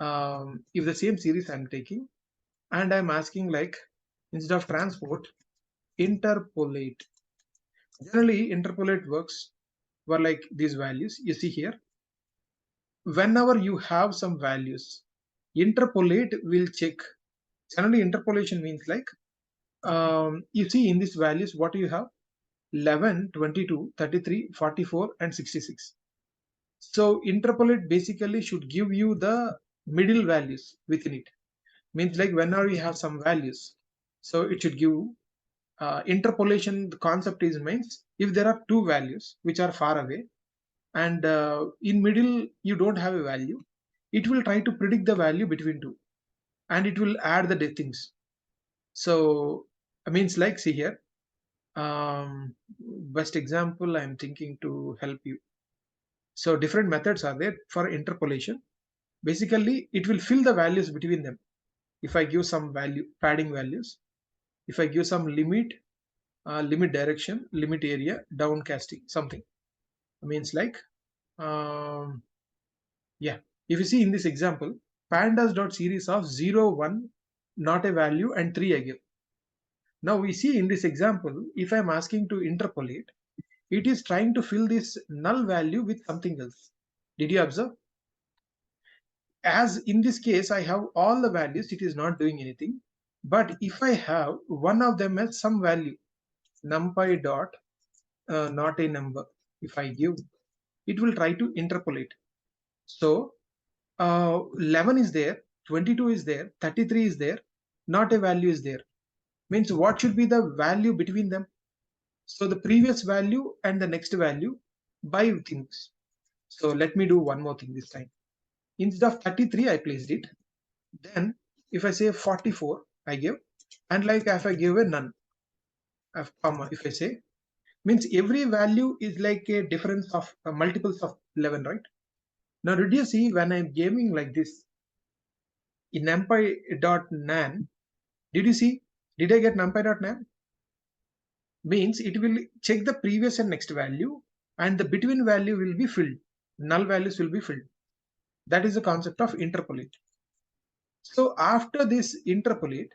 A: if the same series I'm taking and I'm asking like, instead of transport, interpolate. Generally, interpolate works for like these values. You see here, whenever you have some values, interpolate will check. Generally, interpolation means like, you see in these values, what do you have? 11, 22, 33, 44, and 66. So interpolate basically should give you the middle values within it. Means like whenever you have some values, so it should give interpolation. The concept is means if there are two values which are far away and in middle you don't have a value, it will try to predict the value between two and it will add the things. So means like, see here, best example I'm thinking to help you. So different methods are there for interpolation. Basically, it will fill the values between them. If I give some value, padding values, if I give some limit, limit direction, limit area, downcasting, something. Means like, yeah. If you see in this example, pandas.series of 0, 1, not a value, and 3 I give. Now we see in this example, if I'm asking to interpolate, it is trying to fill this null value with something else. Did you observe? As in this case, I have all the values, it is not doing anything. But if I have one of them as some value, numpy dot, not a number, if I give, it will try to interpolate. So 11 is there, 22 is there, 33 is there, not a value is there. Means what should be the value between them? So the previous value and the next value by things. So let me do one more thing this time. Instead of 33, I placed it. Then if I say 44, I give. And like if I give a none, comma, if I say, means every value is like a difference of multiples of 11, right? Now did you see when I'm gaming like this, in numpy.nan, did you see, did I get numpy.nan? Means it will check the previous and next value and the between value will be filled. Null values will be filled. That is the concept of interpolate. So after this interpolate,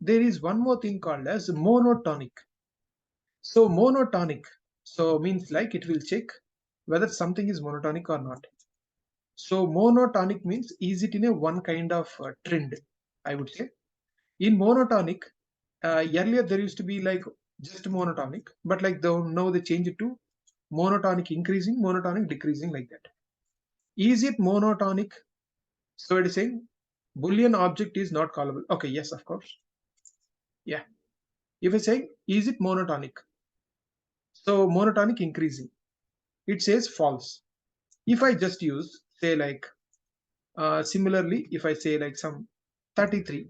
A: there is one more thing called as monotonic. So monotonic, so means like it will check whether something is monotonic or not. So monotonic means is it in a one kind of trend, I would say. In monotonic, earlier there used to be like just monotonic, but like now they change it to monotonic increasing, monotonic decreasing, like that. Is it monotonic? So it is saying Boolean object is not callable. Okay, yes, of course. Yeah. If I say, is it monotonic? So monotonic increasing, it says false. If I just use, say like, similarly, if I say like some 33,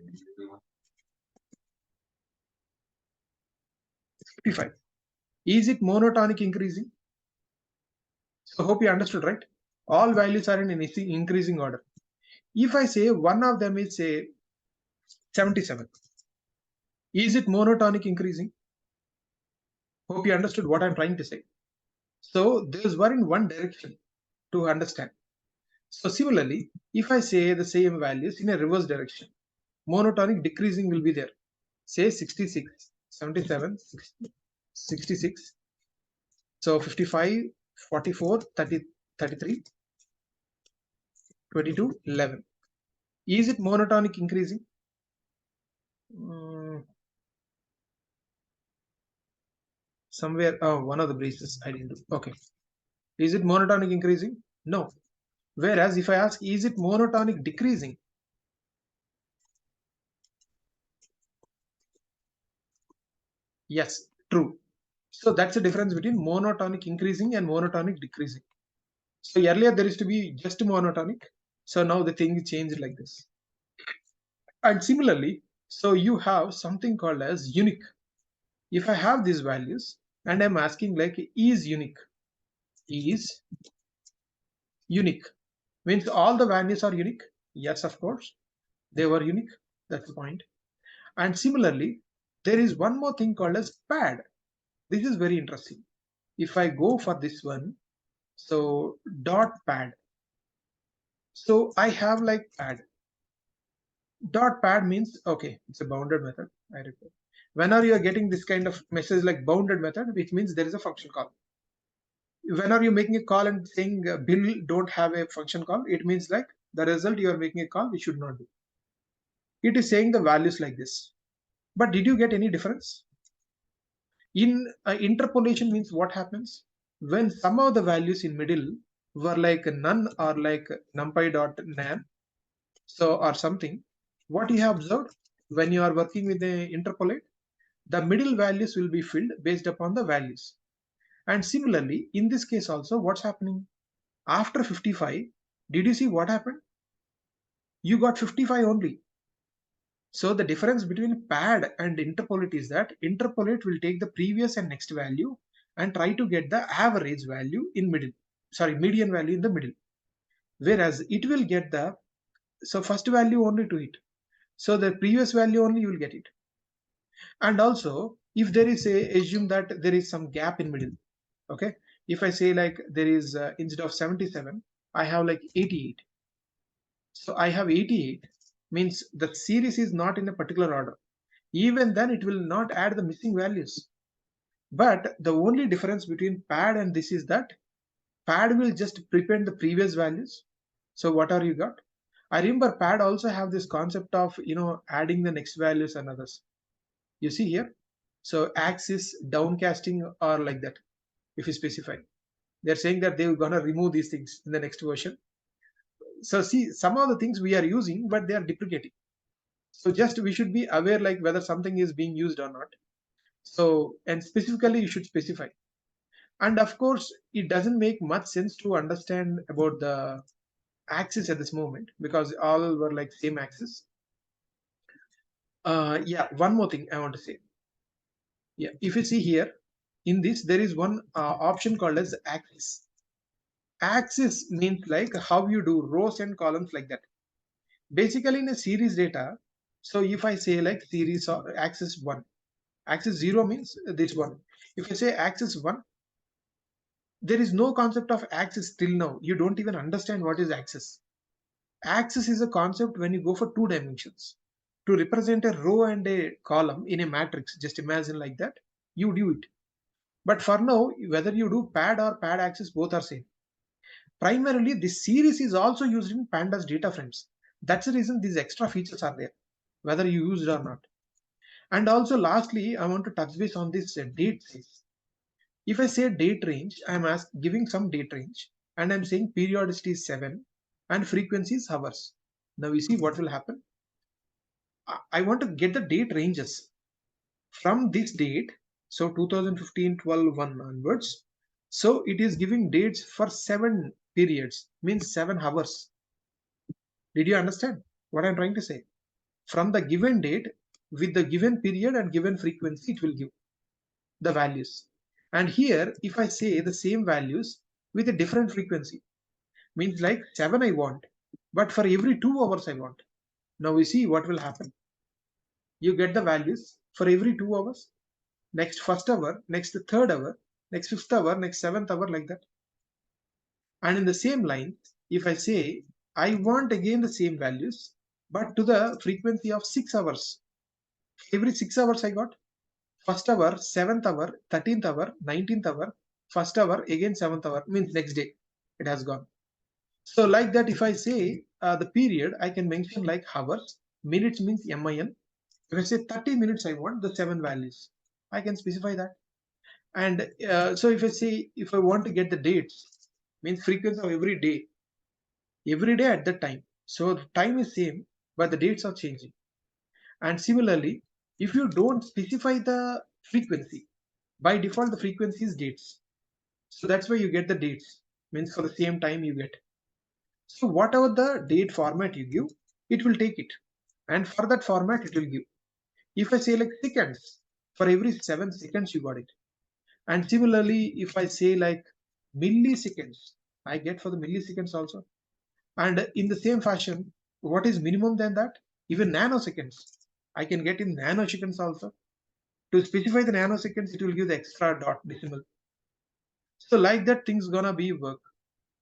A: 55, is it monotonic increasing? So hope you understood, right? All values are in an increasing order. If I say one of them is say 77, is it monotonic increasing? Hope you understood what I'm trying to say. So those were in one direction to understand. So similarly, if I say the same values in a reverse direction, monotonic decreasing will be there. Say 66, 77, 60, 66. So 55, 44, 30, 33, 22, 11. Is it monotonic increasing? Somewhere, one of the braces I didn't do. Okay. Is it monotonic increasing? No. Whereas if I ask, is it monotonic decreasing? Yes, true. So that's the difference between monotonic increasing and monotonic decreasing. So earlier there used to be just monotonic. So now the thing is changed like this. And similarly, so you have something called as unique. If I have these values and I'm asking like, is unique? Is unique means all the values are unique. Yes, of course. They were unique. That's the point. And similarly, there is one more thing called as pad. This is very interesting. If I go for this one, so dot pad. So I have like pad. Dot pad means, okay, it's a bounded method. I repeat. Whenever you are getting this kind of message like bounded method, which means there is a function call. Whenever you're making a call and saying bill don't have a function call, it means like the result you are making a call, we should not do. It is saying the values like this. But did you get any difference? In interpolation means what happens? When some of the values in middle were like none or like numpy dot nan, so or something, what you have observed when you are working with the interpolate, the middle values will be filled based upon the values. And similarly, in this case also, what's happening? After 55, did you see what happened? You got 55 only. So the difference between pad and interpolate is that interpolate will take the previous and next value and try to get the average value in middle, sorry, median value in the middle. Whereas it will get the, so first value only to it. So the previous value only you will get it. And also if there is a, assume that there is some gap in middle. Okay. If I say like there is instead of 77, I have like 88. So I have 88 means the series is not in a particular order. Even then it will not add the missing values. But the only difference between pad and this is that pad will just prepend the previous values. So what are you got? I remember pad also have this concept of, adding the next values and others. You see here. So axis downcasting or like that. If you specify, they're saying that they're gonna remove these things in the next version. So see, some of the things we are using, but they are deprecating. So just we should be aware like whether something is being used or not. So, and specifically you should specify. And of course, it doesn't make much sense to understand about the axis at this moment because all were like same axis. Yeah, one more thing I want to say. Yeah, if you see here, in this, there is one option called as axis. Axis means like how you do rows and columns like that. Basically in a series data, so if I say like series or axis 1, axis 0 means this one. If I say axis 1, there is no concept of axis till now. You don't even understand what is axis. Axis is a concept when you go for two dimensions. To represent a row and a column in a matrix, just imagine like that, you do it. But for now, whether you do pad or pad axis, both are same. Primarily, this series is also used in Pandas data frames. That's the reason these extra features are there, whether you use it or not. And also, lastly, I want to touch base on this date size. If I say date range, I'm giving some date range, and I'm saying periodicity is 7 and frequency is hours. Now you see what will happen. I want to get the date ranges from this date. So 2015, 12, 1 onwards. So it is giving dates for 7 periods, means 7 hours. Did you understand what I'm trying to say? From the given date with the given period and given frequency, it will give the values. And here, if I say the same values with a different frequency, means like 7 I want, but for every 2 hours I want. Now we see what will happen. You get the values for every 2 hours, next first hour, next third hour, next fifth hour, next seventh hour, like that. And in the same line, if I say I want again the same values, but to the frequency of 6 hours, every 6 hours I got first hour, seventh hour, 13th hour, 19th hour, first hour, again seventh hour, means next day it has gone. So like that, if I say the period, I can mention like hours, minutes means min. If I say 30 minutes, I want the 7 values. I can specify that. And so if I say, if I want to get the dates, means frequency of every day at that time. So the time is same, but the dates are changing. And similarly, if you don't specify the frequency, by default, the frequency is dates. So that's why you get the dates, means for the same time you get. So whatever the date format you give, it will take it. And for that format, it will give. If I say like seconds, for every 7 seconds you got it. And similarly, if I say like milliseconds, I get for the milliseconds also. And in the same fashion, what is minimum than that? even nanoseconds. I can get in nanoseconds also. To specify the nanoseconds, it will give the extra dot decimal. So like that, things gonna be work.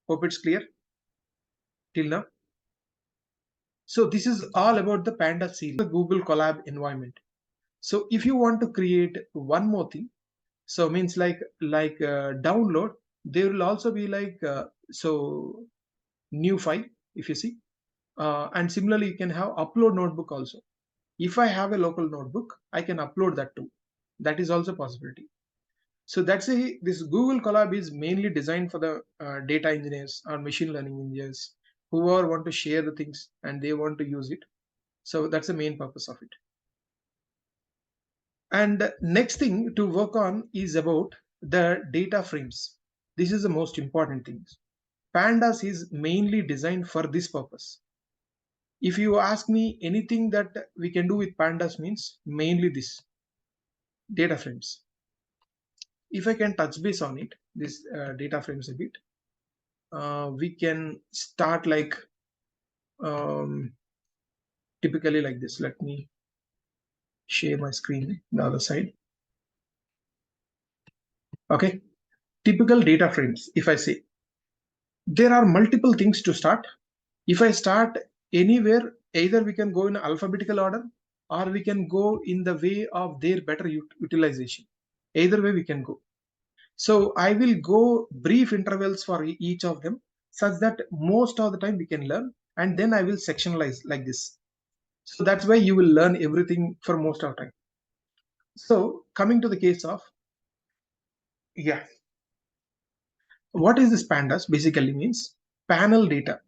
A: Hope it's clear till now. So this is all about the Pandas series, the Google Colab environment. So if you want to create one more thing, so means like download, there will also be like so new file if you see, and similarly you can have upload notebook also. If I have a local notebook, I can upload that too. That is also possibility. So that's a this Google Colab is mainly designed for the data engineers or machine learning engineers who are want to share the things and they want to use it. So that's the main purpose of it. And next thing to work on is about the data frames. This is the most important thing. Pandas is mainly designed for this purpose. If you ask me anything that we can do with Pandas means mainly this data frames. If I can touch base on it, this data frames a bit, we can start like um, typically like this. Let me share my screen the other side. Okay, typical data frames. If I say there are multiple things to start. If I start anywhere, either we can go in alphabetical order or we can go in the way of their better utilization. Either way we can go. So I will go brief intervals for each of them such that most of the time we can learn, and then I will sectionalize like this. So that's why you will learn everything for most of the time. So coming to the case of, yeah, what is this pandas basically means panel data.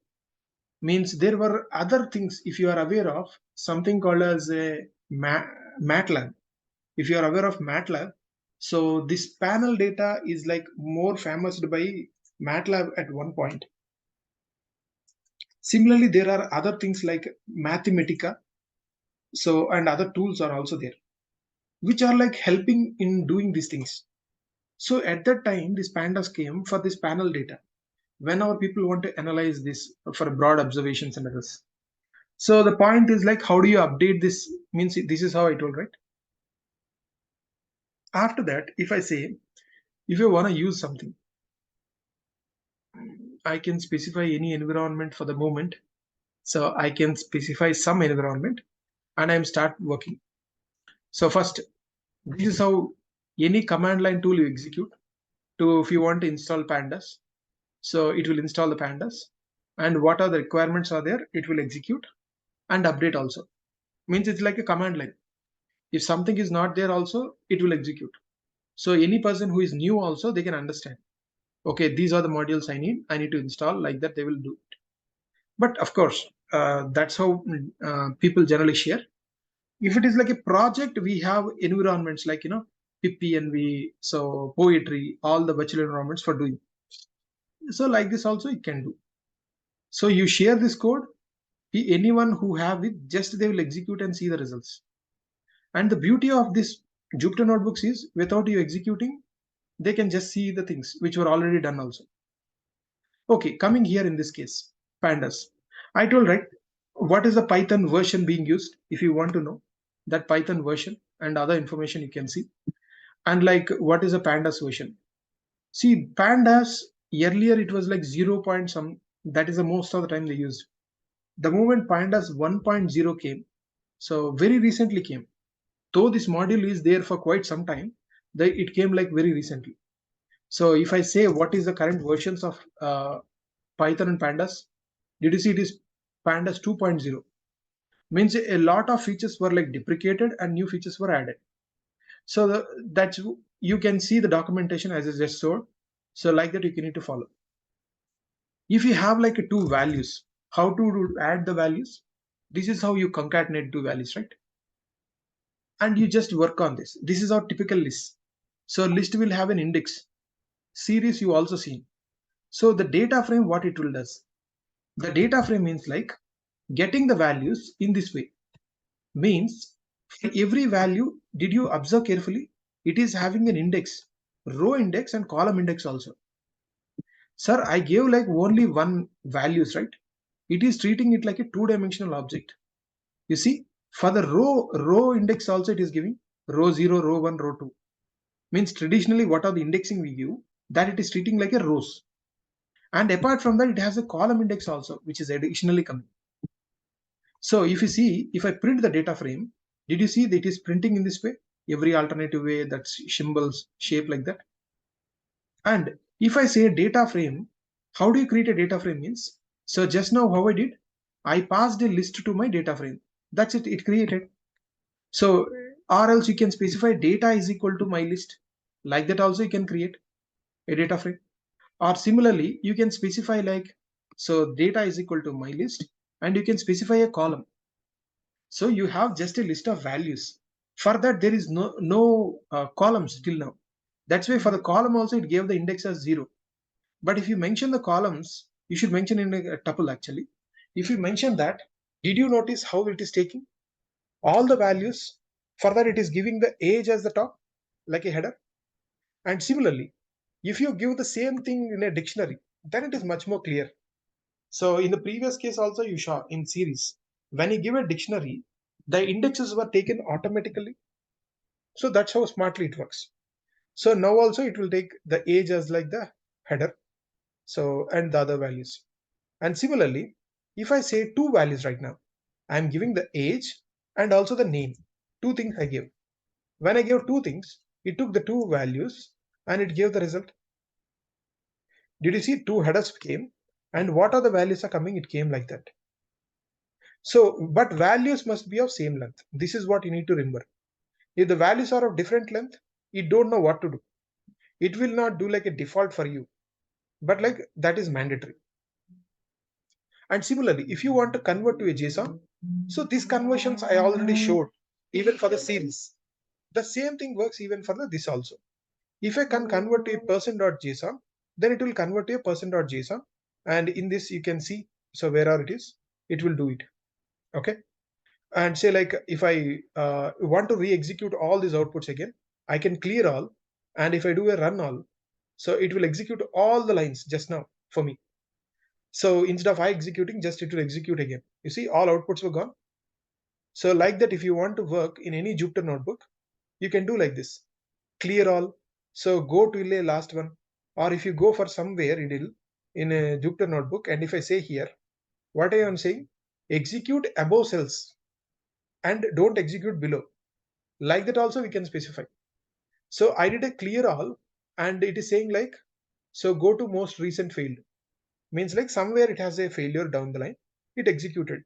A: Means there were other things, if you are aware of something called as a MATLAB. If you are aware of MATLAB, so this panel data is like more famous by MATLAB at one point. Similarly, there are other things like Mathematica, so and other tools are also there, which are like helping in doing these things. So at that time, this pandas came for this panel data. When our people want to analyze this for broad observations and others. So the point is like, how do you update this? Means this is how I told, right? After that, if I say, if you want to use something, I can specify any environment for the moment. So I can specify some environment and I'm start working. So first, this is how any command line tool you execute to if you want to install pandas. So it will install the pandas and what are the requirements are there, it will execute and update also. Means it's like a command line. If something is not there also, it will execute. So any person who is new also, they can understand. Okay, these are the modules I need to install, like that they will do it. But of course, that's how people generally share. If it is like a project, we have environments like, PPNV, so poetry, all the virtual environments for doing. So like this also it can do. So you share this code, anyone who have it, just they will execute and see the results. And the beauty of this Jupyter notebooks is without you executing, they can just see the things which were already done also. Okay, coming here in this case, pandas. I told, right, what is the Python version being used? If you want to know that Python version and other information you can see. And like, what is a pandas version? See, pandas, earlier it was like 0 point some, that is the most of the time they used. The moment pandas 1.0 came, so very recently came, though this module is there for quite some time, it came like very recently. So if I say what is the current versions of Python and pandas, did you see it is pandas 2.0? Means a lot of features were like deprecated and new features were added. So that's, you can see the documentation as I just showed. So like that you need to follow. If you have like two values, how to add the values? This is how you concatenate two values, right? And you just work on this. This is our typical list. So list will have an index. Series you also seen. So the data frame, what it will does? The data frame means like getting the values in this way. Means for every value, did you observe carefully? It is having an index, row index and column index also. Sir, I gave like only one values, right? It is treating it like a two-dimensional object. You see, for the row index also it is giving row 0, row 1, row 2. Means traditionally what are the indexing we give, that it is treating like a rows. And apart from that, it has a column index also, which is additionally coming. So if you see, if I print the data frame, did you see that it is printing in this way? Every alternative way, that's symbols, shape like that. And if I say data frame, how do you create a data frame means? So just now how I did, I passed a list to my data frame. That's it, it created. So or else you can specify data is equal to my list. Like that also you can create a data frame. Or similarly, you can specify like, so data is equal to my list, and you can specify a column. So you have just a list of values. For that, there is no columns till now. That's why for the column also it gave the index as 0. But if you mention the columns, you should mention in a tuple actually. If you mention that, did you notice how it is taking all the values? For that, it is giving the age as the top, like a header. And similarly, if you give the same thing in a dictionary, then it is much more clear. So in the previous case also you saw in series, when you give a dictionary, the indexes were taken automatically. So that's how smartly it works. So now also it will take the age as like the header. So and the other values. And similarly, if I say two values right now, I'm giving the age and also the name. Two things I give. When I gave two things, it took the two values and it gave the result. Did you see two headers came? And what are the values are coming? It came like that. So, but values must be of same length. This is what you need to remember. If the values are of different length, you don't know what to do. It will not do like a default for you, but like that is mandatory. And similarly, if you want to convert to a JSON, so these conversions I already showed, even for the series. The same thing works even for the this also. If I can convert to a person.json, then it will convert to a person.json. And in this you can see, so wherever it is, it will do it. Okay. And say like if I want to re-execute all these outputs again, I can clear all, and if I do a run all, so it will execute all the lines just now for me. So instead of I executing, just it will execute again. You see all outputs were gone. So like that, if you want to work in any Jupyter notebook, you can do like this, clear all, so go to the last one. Or if you go for somewhere in a Jupyter notebook, and if I say here, what I am saying, execute above cells and don't execute below. Like that also we can specify. So I did a clear all, and it is saying like, so go to most recent failed, means like somewhere it has a failure down the line, it executed.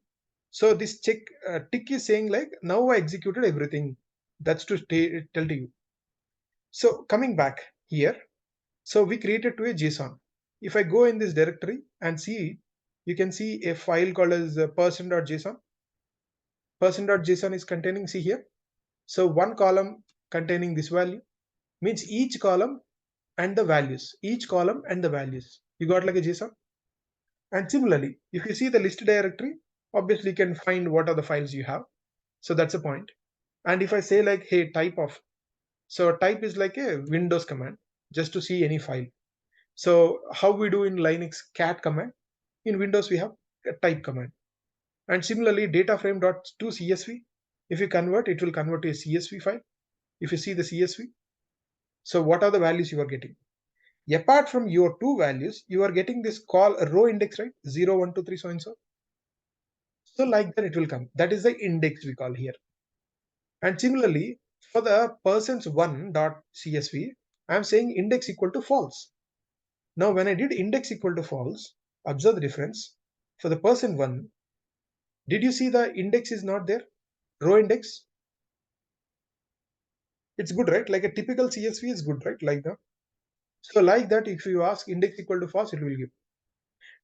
A: So this tick is saying like now I executed everything. That's to tell to you. So coming back here, so we created to a JSON. If I go in this directory and see, you can see a file called as person.json. Person.json is containing, see here, so one column containing this value, means each column and the values, each column and the values. You got like a JSON. And similarly, if you see the list directory, obviously you can find what are the files you have. So that's a point. And if I say like, hey, type of, so type is like a Windows command just to see any file. So how we do in Linux cat command, in Windows we have a type command. And similarly, data frame dot to CSV, if you convert, it will convert to a CSV file. If you see the CSV, so what are the values you are getting? Apart from your two values, you are getting this call a row index, right? 0, 1, 2, 3, so and so. So like that it will come. That is the index we call here. And similarly, for the persons one dot CSV, I am saying index equal to false. Now when I did index equal to false, observe the difference. For the person one, did you see the index is not there? Row index? It's good, right? Like a typical CSV is good, right? Like that. So like that, if you ask index equal to false, it will give.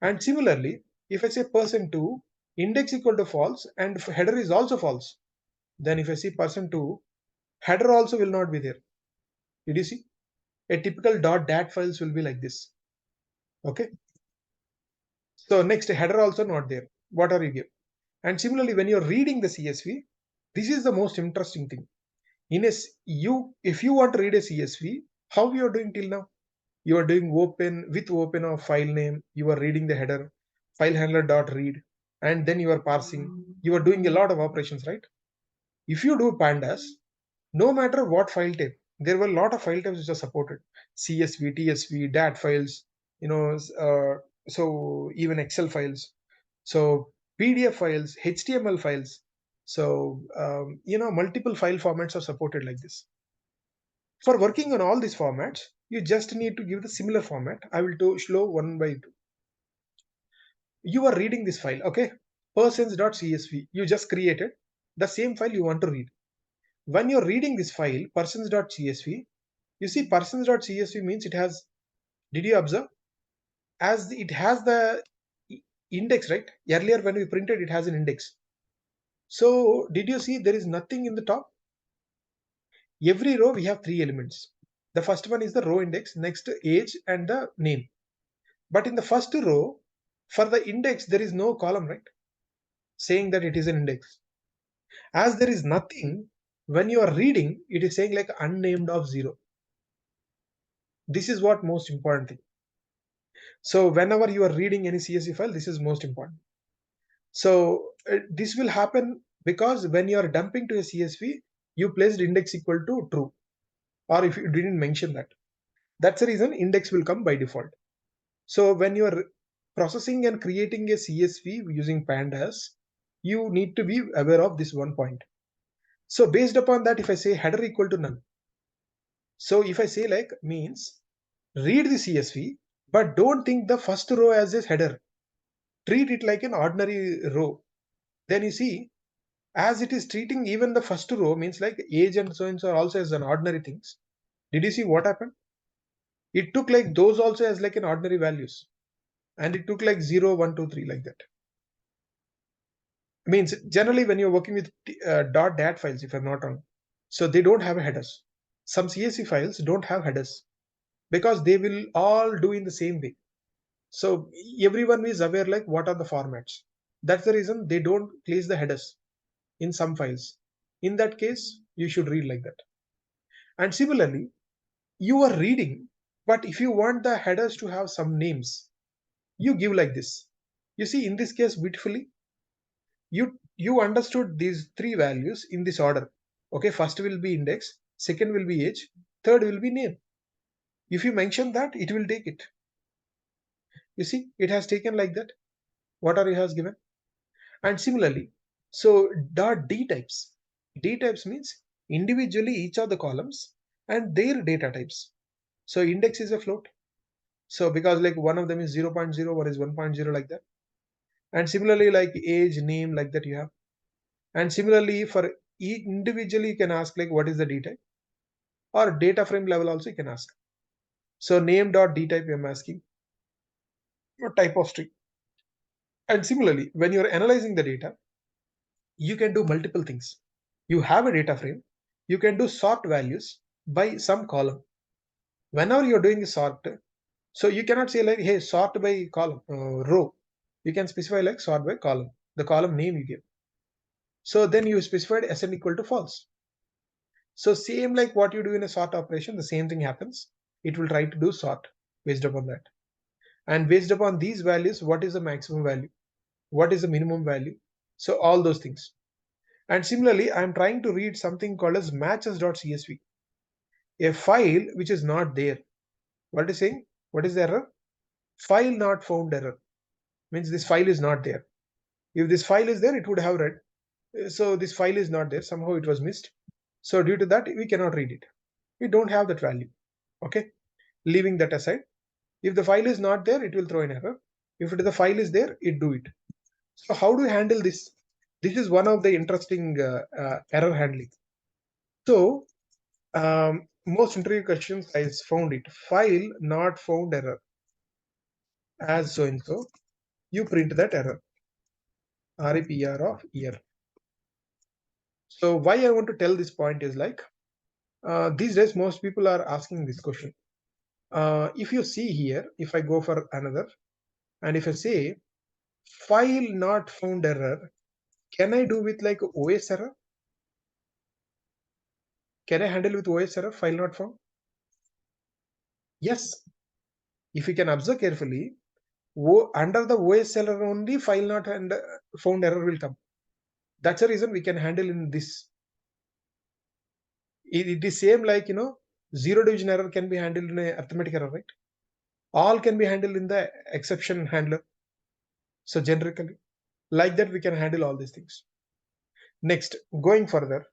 A: And similarly, if I say person two, index equal to false and header is also false, then if I see person two, header also will not be there. Did you see? A typical .dat files will be like this. Okay. So next header also not there. What are you give? And similarly, when you're reading the CSV, this is the most interesting thing. If you want to read a CSV, how you are doing till now? You are doing open with open of file name. You are reading the header, file handler dot read. and then you are parsing, you are doing a lot of operations, right? If you do pandas, no matter what file type, there were a lot of file types which are supported: CSV, TSV, DAT files, you know, so even Excel files, so PDF files, HTML files. So multiple file formats are supported like this. For working on all these formats, you just need to give the similar format. I will show one by two. You are reading this file, okay? Persons.csv, you just created the same file you want to read. When you're reading this file, persons.csv, you see persons.csv means it has, did you observe? As it has the index, right? Earlier when we printed, it has an index. So did you see there is nothing in the top? Every row we have three elements. The first one is the row index, next age and the name. But in the first row, for the index, there is no column, right? Saying that it is an index. As there is nothing, when you are reading, it is saying like unnamed of 0. This is what most important thing. So whenever you are reading any CSV file, this is most important. So this will happen because when you are dumping to a CSV, you placed index equal to true, or if you didn't mention that, that's the reason index will come by default. So when you are processing and creating a CSV using pandas, you need to be aware of this one point. So based upon that, if I say header equal to none, so if I say like means read the CSV, but don't think the first row as a header. Treat it like an ordinary row. Then you see, as it is treating even the first row means like age and so and so also as an ordinary things. Did you see what happened? It took like those also as like an ordinary values, and it took like 0, 1, 2, 3 like that. Means generally when you're working with .dat files, if I'm not wrong, so they don't have headers. Some CSV files don't have headers because they will all do in the same way. So everyone is aware like what are the formats. That's the reason they don't place the headers in some files. In that case, you should read like that. And similarly, you are reading, but if you want the headers to have some names, you give like this. You see, in this case, beautifully, you understood these three values in this order. Okay, first will be index, second will be age, third will be name. If you mention that, it will take it. You see, it has taken like that. Whatever it has given. And similarly, so .d types. D types means individually each of the columns and their data types. So index is a float. So because like one of them is 0.0, one is 1.0 like that. And similarly like age, name like that you have. And similarly for each individually you can ask like what is the D type, or data frame level also you can ask. So name.d type I'm asking, or type of string. And similarly when you're analyzing the data, you can do multiple things. You have a data frame, you can do sort values by some column. Whenever you're doing a sort, so you cannot say like, hey, sort by column, row. You can specify like sort by column, the column name you give. So then you specified sn equal to false. So same like what you do in a sort operation, the same thing happens. It will try to do sort based upon that. And based upon these values, what is the maximum value? What is the minimum value? So all those things. And similarly, I'm trying to read something called as matches.csv, a file which is not there. What is saying? What is the error? File not found error. Means this file is not there. If this file is there, it would have read. So this file is not there. Somehow it was missed. So due to that, we cannot read it. We don't have that value. Okay. Leaving that aside, if the file is not there, it will throw an error. If the file is there, it do it. So how do we handle this? This is one of the interesting error handling. So most interview questions I found it. File not found error as so and so. You print that error. REPR of year. So why I want to tell this point is like these days most people are asking this question. If you see here, if I go for another, and if I say file not found error, can I do with like OS error? Can I handle with OS error, file not found? Yes. If you can observe carefully, Under the OS error only file not and found error will come. That's the reason we can handle in this. It is same like, zero division error can be handled in a arithmetic error, right? All can be handled in the exception handler. So generically, like that we can handle all these things. Next, going further.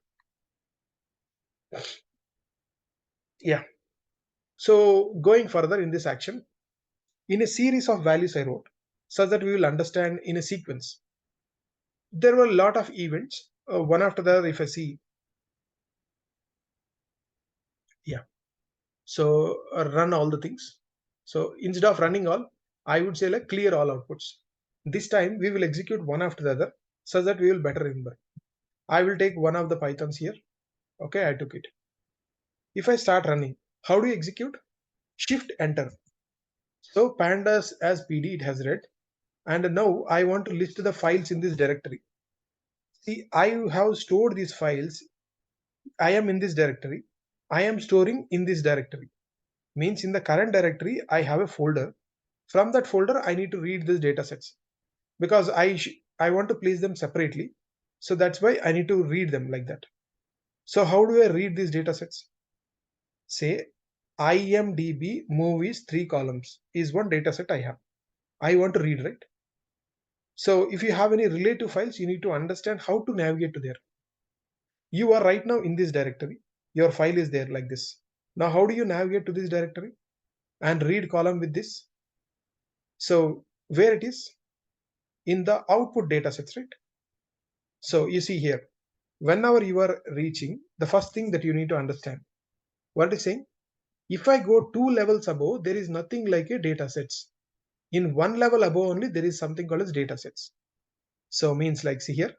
A: Yeah. So going further in this action, in a series of values I wrote, such that we will understand in a sequence. There were a lot of events, one after the other if I see. Yeah. So run all the things. So instead of running all, I would say like clear all outputs. This time we will execute one after the other so that we will better remember. I will take one of the Pythons here. Okay, I took it. If I start running, how do you execute? Shift enter. So pandas as pd it has read. And now I want to list the files in this directory. See, I have stored these files. I am in this directory. I am storing in this directory. Means in the current directory, I have a folder. From that folder, I need to read these data sets because I want to place them separately. So that's why I need to read them like that. So how do I read these data sets? Say IMDb movies 3 columns is one data set I have. I want to read, right? So if you have any relative files, you need to understand how to navigate to there. You are right now in this directory. Your file is there like this. Now, how do you navigate to this directory and read column with this? So where it is? In the output data sets, right? So you see here, whenever you are reaching, the first thing that you need to understand, what is saying? If I go 2 levels above, there is nothing like a data sets. In 1 level above only, there is something called as data sets. So means like, see here,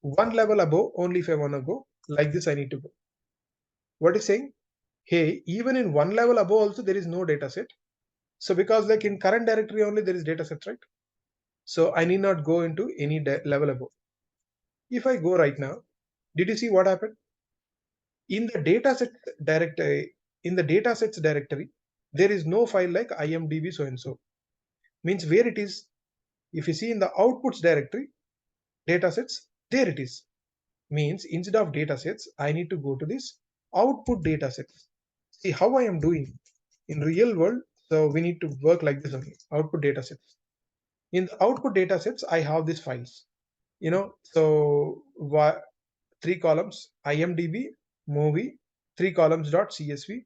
A: 1 level above, only if I want to go, like this, I need to go. What is saying? Hey, even in 1 level above also, there is no data set. So because like in current directory only, there is data set, right? So I need not go into any level above. If I go right now, did you see what happened? In the datasets directory, there is no file like imdb so and so. Means where it is? If you see in the outputs directory, datasets, there it is. Means instead of datasets, I need to go to this output datasets. See how I am doing in real world. So we need to work like this only. Output datasets. In the output datasets, I have these files. So 3 columns imdb movie, 3 columns .csv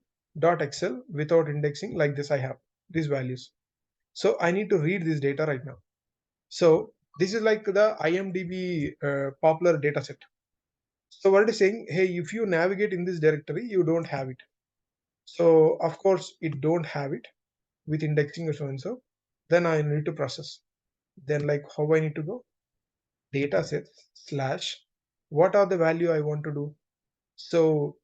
A: .excel without indexing, like this I have these values. So I need to read this data right now. So this is like the imdb popular data set. So what it is saying, hey, if you navigate in this directory, you don't have it. So of course it don't have it with indexing or so and so. Then I need to process. Then like how I need to go? Datasets / what are the value I want to do? So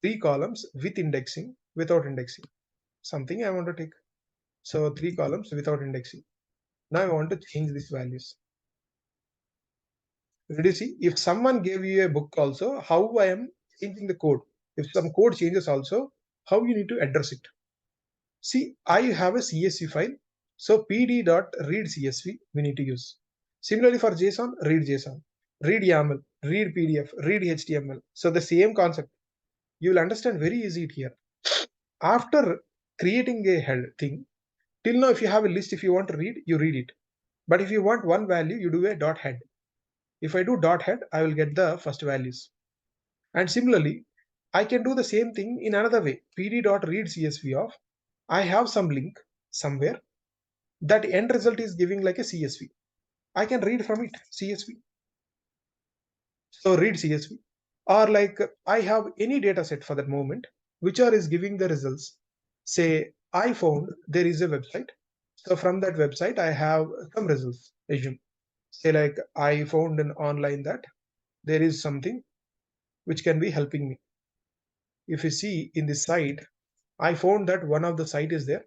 A: 3 columns with indexing, without indexing. Something I want to take. So 3 columns without indexing. Now I want to change these values. Did you see? If someone gave you a book also, how I am changing the code. If some code changes also, how you need to address it. See, I have a CSV file. So pd.read CSV we need to use. Similarly for JSON, read JSON, read YAML, read PDF, read HTML. So the same concept. You will understand very easy here. After creating a head thing, till now if you have a list, if you want to read, you read it. But if you want one value, you do a dot head. If I do dot head, I will get the first values. And similarly, I can do the same thing in another way. pd.read CSV of, I have some link somewhere. That end result is giving like a CSV. I can read from it CSV. So read CSV. Or like I have any data set for that moment, which is giving the results. Say I found there is a website. So from that website, I have some results. Assume. Say like I found an online that there is something which can be helping me. If you see in this site, I found that one of the site is there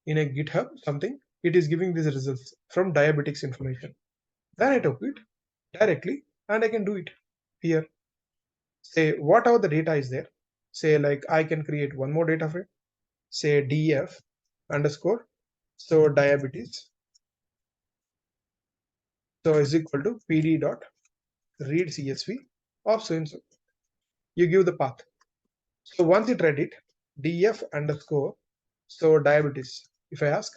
A: in a GitHub something. It is giving these results from diabetics information. Then I took it directly and I can do it here. Say whatever the data is there. Say like I can create one more data frame. Say df underscore so diabetes So is equal to pd.read CSV of so and so. You give the path. So once it read it, df underscore, so diabetes. If I ask,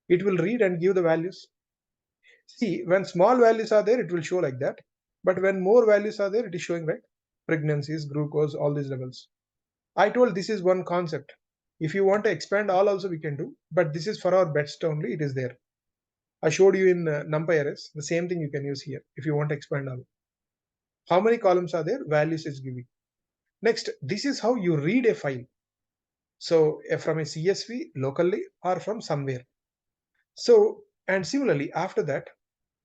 A: it will read and give the values. See, when small values are there, it will show like that. But when more values are there, it is showing like pregnancies, glucose, all these levels. I told this is one concept. If you want to expand all also we can do, but this is for our best only, it is there. I showed you in NumPy arrays, the same thing you can use here if you want to expand all. How many columns are there? Values is giving. Next, this is how you read a file. So from a CSV locally or from somewhere. So, and similarly after that,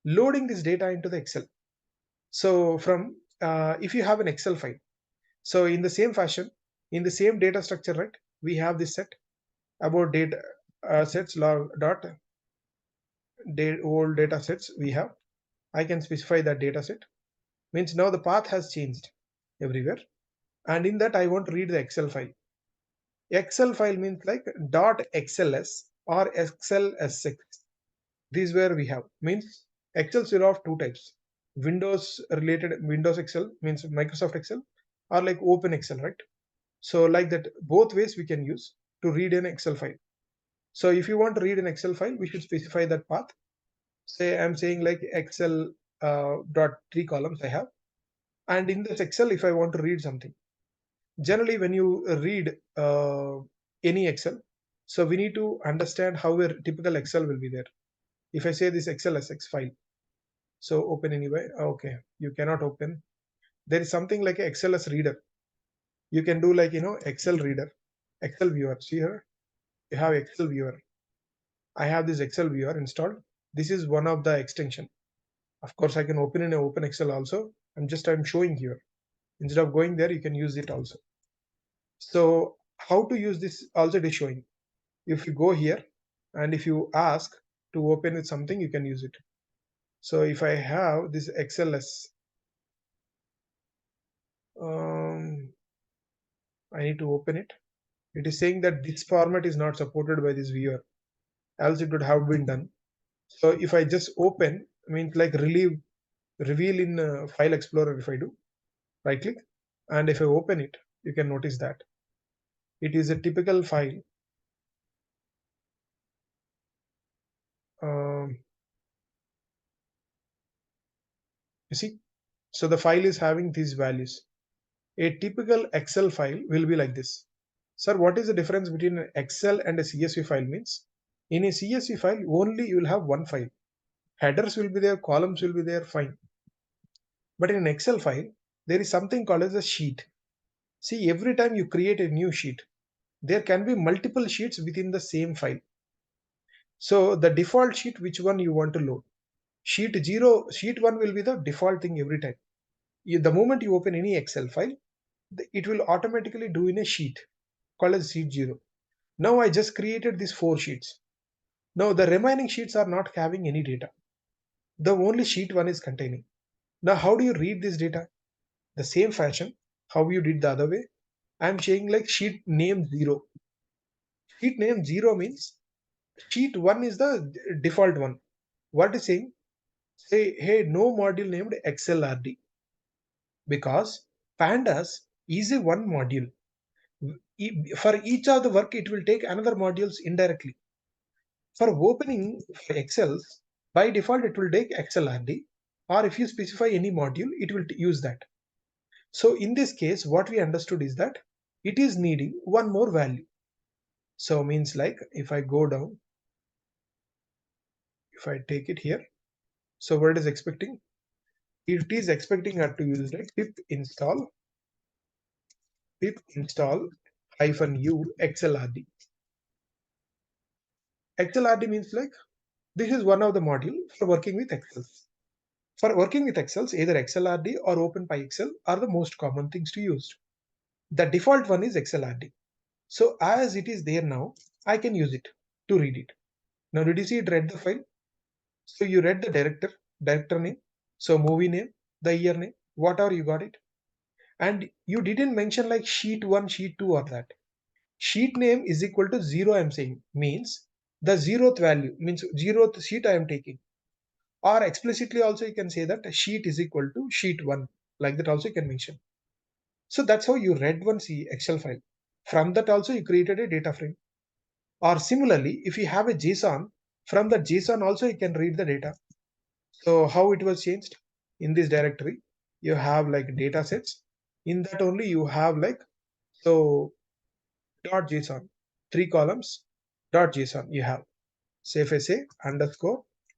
A: loading this data into the Excel. So from, if you have an Excel file, so in the same fashion, in the same data structure, right, we have this set about data sets log dot old data sets we have. I can specify that data set. Means now the path has changed everywhere. And in that I want to read the Excel file. Excel file means like .xls or XLS6. These where we have. Means Excel will have two types. Windows related Windows Excel means Microsoft Excel or like Open Excel, right? So like that, both ways we can use to read an Excel file. So if you want to read an Excel file, we should specify that path. Say I'm saying like Excel dot 3 columns I have. And in this Excel, if I want to read something, generally when you read any Excel, so we need to understand how a typical Excel will be there. If I say this XLSX file, so open anyway. Okay, you cannot open. There is something like a XLS reader. You can do like, Excel reader, Excel viewer. See here, you have Excel viewer. I have this Excel viewer installed. This is one of the extension. Of course, I can open in an open Excel also. I'm showing here. Instead of going there, you can use it also. So how to use this also it is showing. If you go here and if you ask to open with something, you can use it. So if I have this XLS, I need to open it. It is saying that this format is not supported by this viewer, else it would have been done. So if I just open, means like reveal in File Explorer. If I do right click and if I open it, you can notice that it is a typical file. Um, you see, so the file is having these values. A typical Excel file will be like this. Sir, what is the difference between an Excel and a CSV file means? In a CSV file, only you will have one file. Headers will be there, columns will be there, fine. But in an Excel file, there is something called as a sheet. See, every time you create a new sheet, there can be multiple sheets within the same file. So the default sheet, which one you want to load? Sheet 0, sheet 1 will be the default thing every time. The moment you open any Excel file, it will automatically do in a sheet called as sheet 0. Now I just created these 4 sheets. Now the remaining sheets are not having any data. The only sheet 1 is containing. Now how do you read this data? The same fashion, how you did the other way. I'm saying like sheet name 0. Sheet name 0 means sheet 1 is the default one. What is saying? Say, hey, no module named XLRD because Pandas is a one module. For each of the work, it will take another modules indirectly. For opening for Excel, by default, it will take XLRD, or if you specify any module, it will use that. So in this case, what we understood is that it is needing one more value. So means like if I go down, if I take it here, so what it is expecting? It is expecting her to use like pip install -u XLRD. XLRD means like this is one of the module for working with Excel. For working with Excel, either XLRD or OpenPyXL are the most common things to use. The default one is XLRD. So as it is there now, I can use it to read it. Now did you see it read the file? So you read the director name, so movie name, the year name, whatever you got it. And you didn't mention like sheet 1, sheet 2 or that. Sheet name is equal to 0 I'm saying means the zeroth value means zeroth sheet I am taking. or explicitly also you can say that sheet is equal to sheet1, like that also you can mention. So that's how you read one Excel file. From that also you created a data frame. Or similarly, if you have a JSON, from that JSON also you can read the data. So how it was changed? In this directory, you have like data sets. In that only you have like, so dot JSON, 3 columns, dot JSON you have. Safe SA underscore